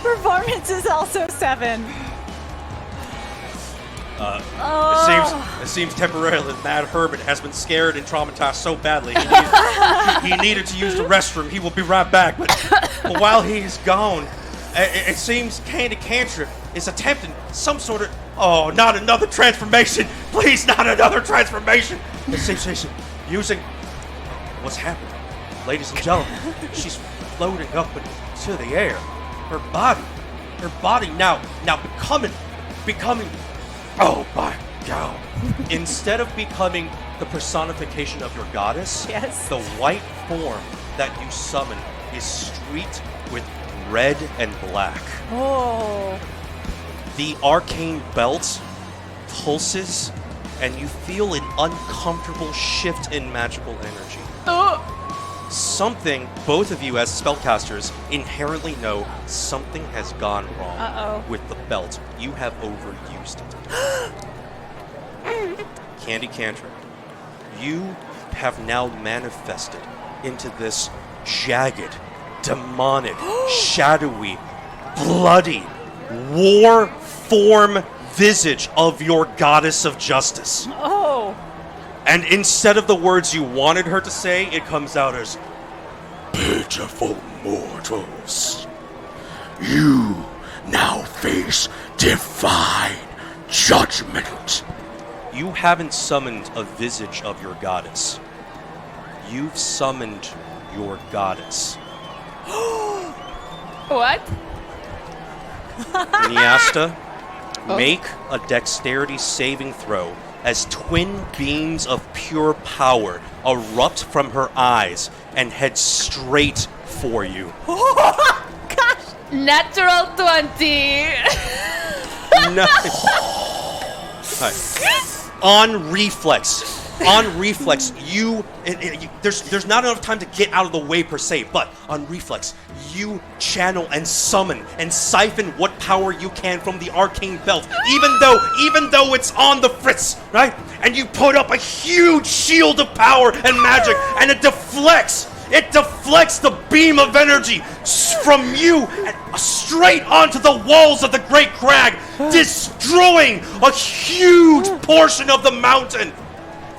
Performance is also 7. It seems temporarily Mad Hermit has been scared and traumatized so badly he needed to use the restroom. He will be right back. But while he's gone, it seems Candy Cantrip is attempting some sort of... Oh, not another transformation! Please, not another transformation! It seems she's using... What's happening? Ladies and gentlemen, she's floating up into the air. Her body now becoming... Oh my God. Instead of becoming the personification of your goddess, yes, the white form that you summon is streaked with red and black. Oh. The arcane belt pulses, and you feel an uncomfortable shift in magical energy. Something, both of you as spellcasters, inherently know something has gone wrong with the belt. You have overused it. Candy Cantrip, you have now manifested into this jagged, demonic, shadowy, bloody, war form visage of your goddess of justice. Oh. And instead of the words you wanted her to say, it comes out as, pitiful mortals, you now face divine judgment. You haven't summoned a visage of your goddess. You've summoned your goddess. What? Niasta, make a dexterity saving throw as twin beams of pure power erupt from her eyes and head straight for you. Gosh! Natural 20! Nice. On reflex, there's not enough time to get out of the way per se, but on reflex, you channel and summon and siphon what power you can from the arcane belt, even though it's on the fritz, right? And you put up a huge shield of power and magic, and it deflects the beam of energy from you straight onto the walls of the Great Crag, destroying a huge portion of the mountain.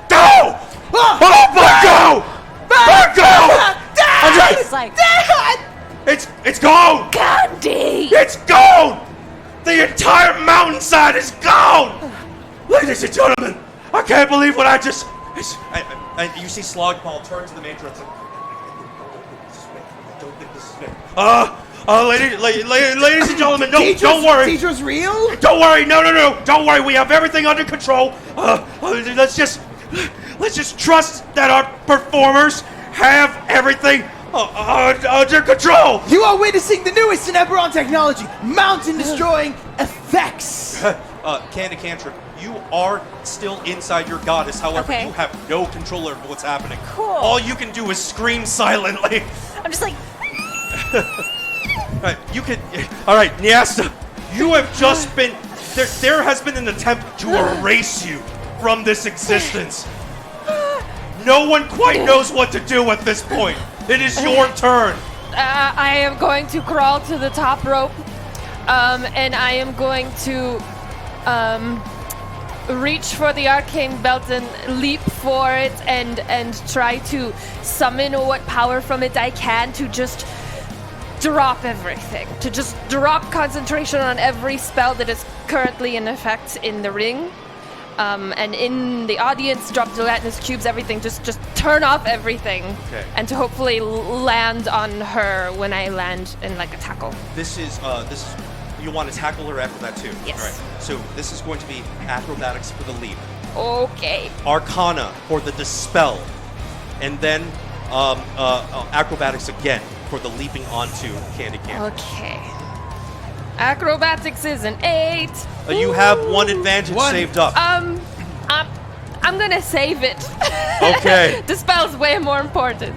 Go! Oh, but go! But go! Dad! It's like, Dad! It's gone! Candy! It's gone! The entire mountainside is gone! Ladies and gentlemen, I can't believe what I just... And you see Slogpal turn to the matron and say, I don't think this is fair. Ladies and gentlemen, no, don't worry. Teacher's real? Don't worry, no. Don't worry, we have everything under control. Let's just trust that our performers have everything under control. You are witnessing the newest in Eberron technology, mountain-destroying effects. Candy Cantrip, you are still inside your goddess. However, Okay. you have no control over what's happening. Cool. All you can do is scream silently. I'm just like, Right, you can. All right, Niasta, you have just been. There has been an attempt to erase you from this existence. No one quite knows what to do at this point. It is your turn. I am going to crawl to the top rope, and I am going to reach for the arcane belt and leap for it, and try to summon what power from it I can to just drop everything, to just drop concentration on every spell that is currently in effect in the ring. And in the audience, drop gelatinous cubes, everything. Just turn off everything, and to hopefully land on her when I land in like a tackle. This is you want to tackle her after that too. Yes. All right. So this is going to be acrobatics for the leap, Okay. Arcana for the dispel, and then acrobatics again for the leaping onto Candy Cantrip. Okay. Acrobatics is an 8. You have one advantage saved up. I'm gonna save it. Okay. Dispel's way more important.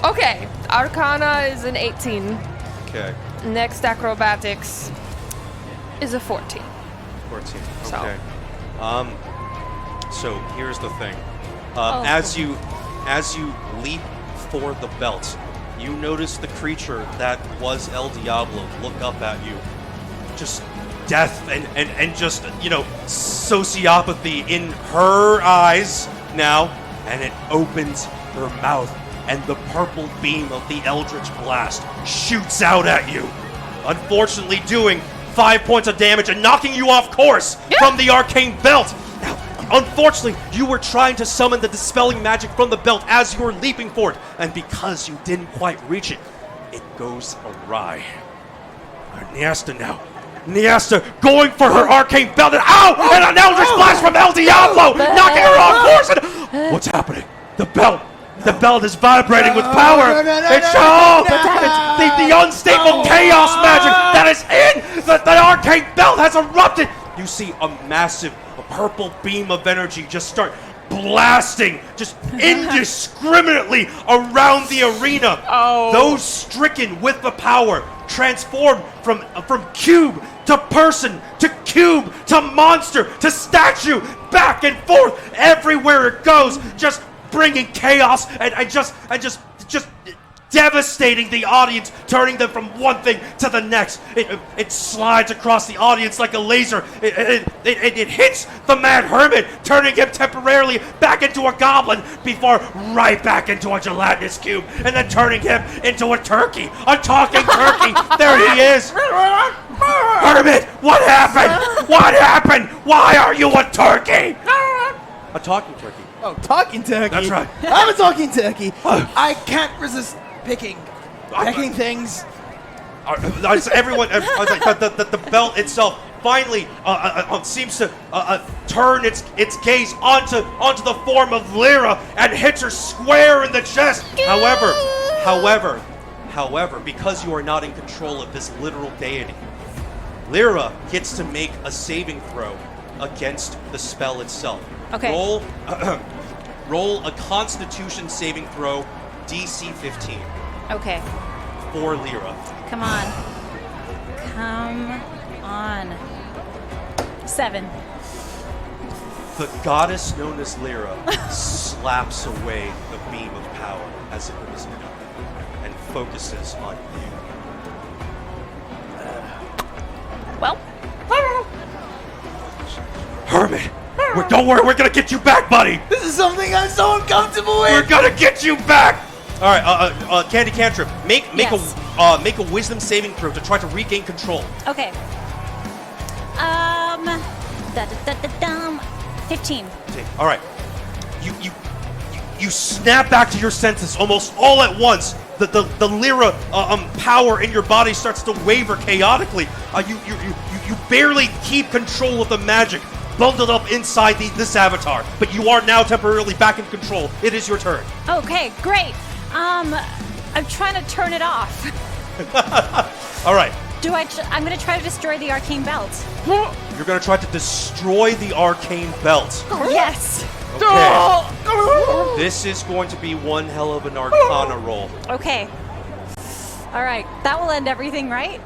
Okay. Arcana is an 18. Okay. Next acrobatics is a 14. 14. So. Okay. So here's the thing. As you leap for the belt, you notice the creature that was El Diablo look up at you. Just death and just, sociopathy in her eyes now. And it opens her mouth, and the purple beam of the Eldritch Blast shoots out at you. Unfortunately doing 5 points of damage and knocking you off course from the arcane belt. Now, unfortunately, you were trying to summon the dispelling magic from the belt as you were leaping for it, and because you didn't quite reach it, it goes awry. Niasta now. Niasta going for her arcane belt, and ow! And an Eldritch Blast from El Diablo, knocking her off course. And what's happening? The belt is vibrating with power. It's the unstable chaos magic that is in the arcane belt has erupted. You see a massive purple beam of energy just start blasting just indiscriminately around the arena. Those stricken with the power transform from cube to person to cube to monster to statue, back and forth everywhere it goes, just bringing chaos and just devastating the audience, turning them from one thing to the next. It slides across the audience like a laser. It hits the Mad Hermit, turning him temporarily back into a goblin before right back into a gelatinous cube, and then turning him into a turkey, a talking turkey. There he is. Hermit, what happened? What happened? Why are you a turkey? A talking turkey. Oh, talking turkey. That's right. I'm a talking turkey. I can't resist picking things. Everyone, the belt itself finally seems to turn its gaze onto the form of Lyra and hits her square in the chest. However, because you are not in control of this literal deity, Lyra gets to make a saving throw against the spell itself. Okay. Roll a Constitution saving throw, DC 15. okay. For Lyra. Come on. 7. The goddess known as Lyra slaps away the beam of power as it was in and focuses on you. Well. Hermit! Don't worry, we're gonna get you back, buddy! This is something I'm so uncomfortable with. We're gonna get you back! Alright, Candy Cantrip, make Yes. a wisdom saving throw to try to regain control. Okay. 15. All right. You snap back to your senses almost all at once. The Lyra power in your body starts to waver chaotically. You barely keep control of the magic bundled up inside this avatar, but you are now temporarily back in control. It is your turn. Okay, great. I'm trying to turn it off. All right. I'm going to try to destroy the arcane belt. You're going to try to destroy the arcane belt. Yes. Okay. This is going to be one hell of an Arcana roll. Okay. All right. That will end everything, right?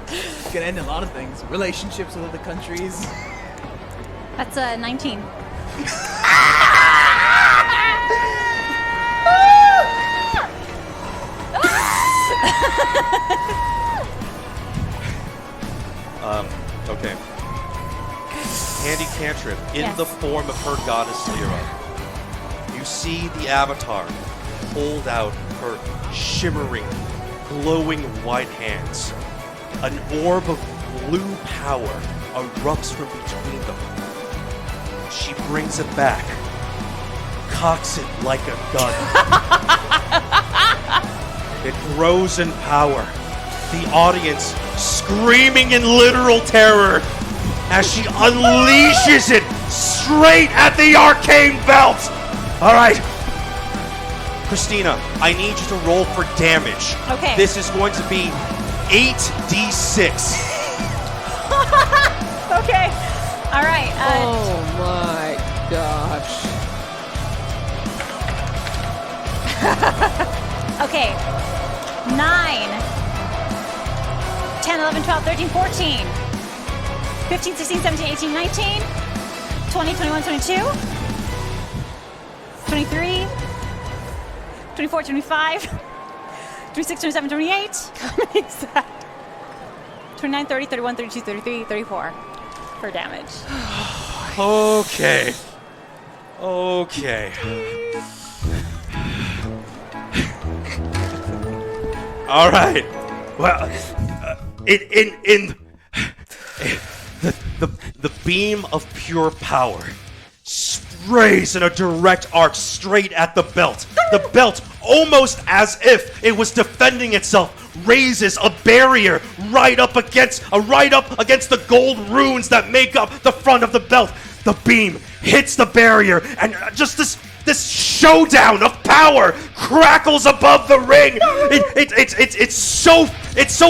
It's gonna end a lot of things. Relationships with other countries. That's a 19. Okay. Handy cantrip in the form of her goddess Lyra. You see the avatar hold out her shimmering, glowing white hands. An orb of blue power erupts from between them. She brings it back, cocks it like a gun. It grows in power. The audience screaming in literal terror as she unleashes it straight at the arcane belt. All right. Christina, I need you to roll for damage. Okay. This is going to be 8d6. Okay. All right. Oh my gosh. Okay. 9, 10, 11, 12, 13, 14, 15, 16, 17, 18, 19, 20, 21, 22, 23, 24, 25, 26, 27, 28. How many is that? 29, 30, 31, 32, 33, 34 for damage. Okay. All right. Well, the beam of pure power sprays in a direct arc straight at the belt. The belt, almost as if it was defending itself, raises a barrier right up against the gold runes that make up the front of the belt. The beam hits the barrier, and just this showdown of power crackles above the ring. It's so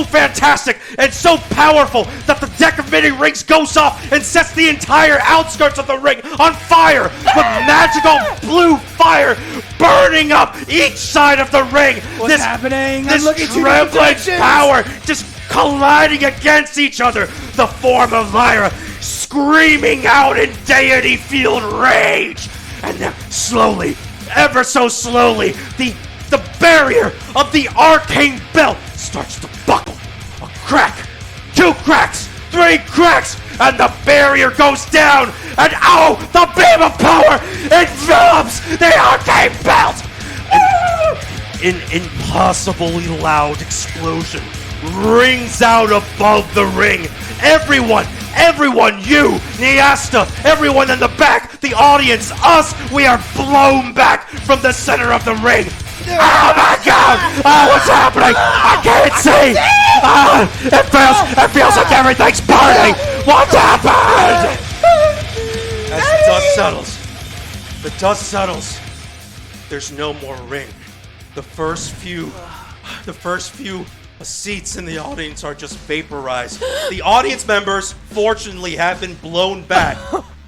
fantastic and so powerful that the deck of mini rings goes off and sets the entire outskirts of the ring on fire with magical blue fire burning up each side of the ring. What's happening? This trembling power just colliding against each other. The form of Lyra screaming out in deity-fueled rage. And now, slowly, ever so slowly, the barrier of the arcane belt starts to buckle. A crack, 2 cracks, 3 cracks, and the barrier goes down. And the beam of power envelops the arcane belt. An impossibly loud explosion rings out above the ring. Everyone, you, Niasta, everyone in the back, the audience, us, we are blown back from the center of the ring. Oh my God! What's happening? I can't see! It feels like everything's burning! What's happened? As the dust settles, there's no more ring. The first few seats in the audience are just vaporized. The audience members, fortunately, have been blown back.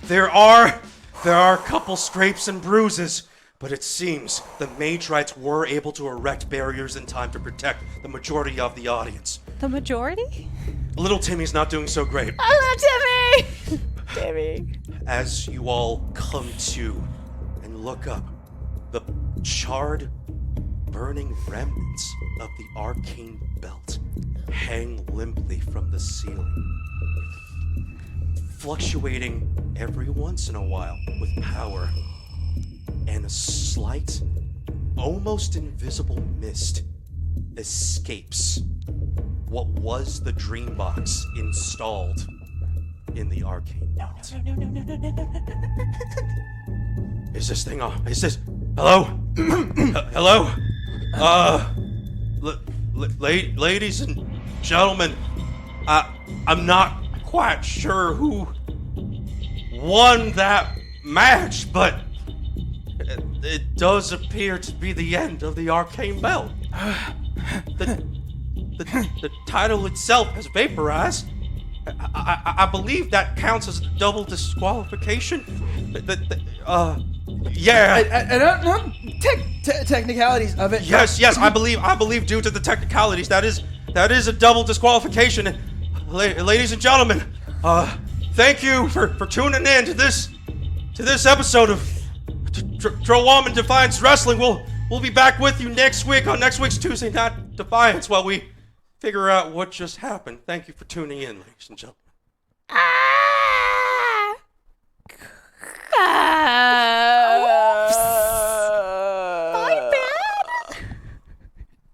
There are a couple scrapes and bruises, but it seems the Magrites were able to erect barriers in time to protect the majority of the audience. The majority? Little Timmy's not doing so great. I love Timmy! Timmy. As you all come to and look up, the charred, burning remnants of the arcane belt hang limply from the ceiling, fluctuating every once in a while with power, and a slight, almost invisible mist escapes what was the dream box installed in the Arcane belt. No. Is this thing on? Is this... Hello? Hello? Ladies and gentlemen, I'm not quite sure who won that match, but it does appear to be the end of the Arcane belt. The title itself has vaporized. I believe that counts as a double disqualification. Yeah. I don't know technicalities of it. Yes. I believe due to the technicalities, that is a double disqualification. Ladies and gentlemen, thank you for tuning in to this episode of Droaam Defiance Wrestling. We'll be back with you next week on next week's Tuesday Night Defiance while we figure out what just happened. Thank you for tuning in, ladies and gentlemen. My bad.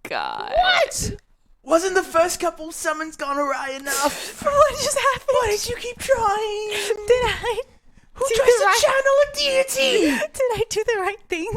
God. What? Wasn't the first couple summons gone awry enough? What just happened? Why did you keep trying? Did I? Who tries to channel a deity? Did I do the right thing?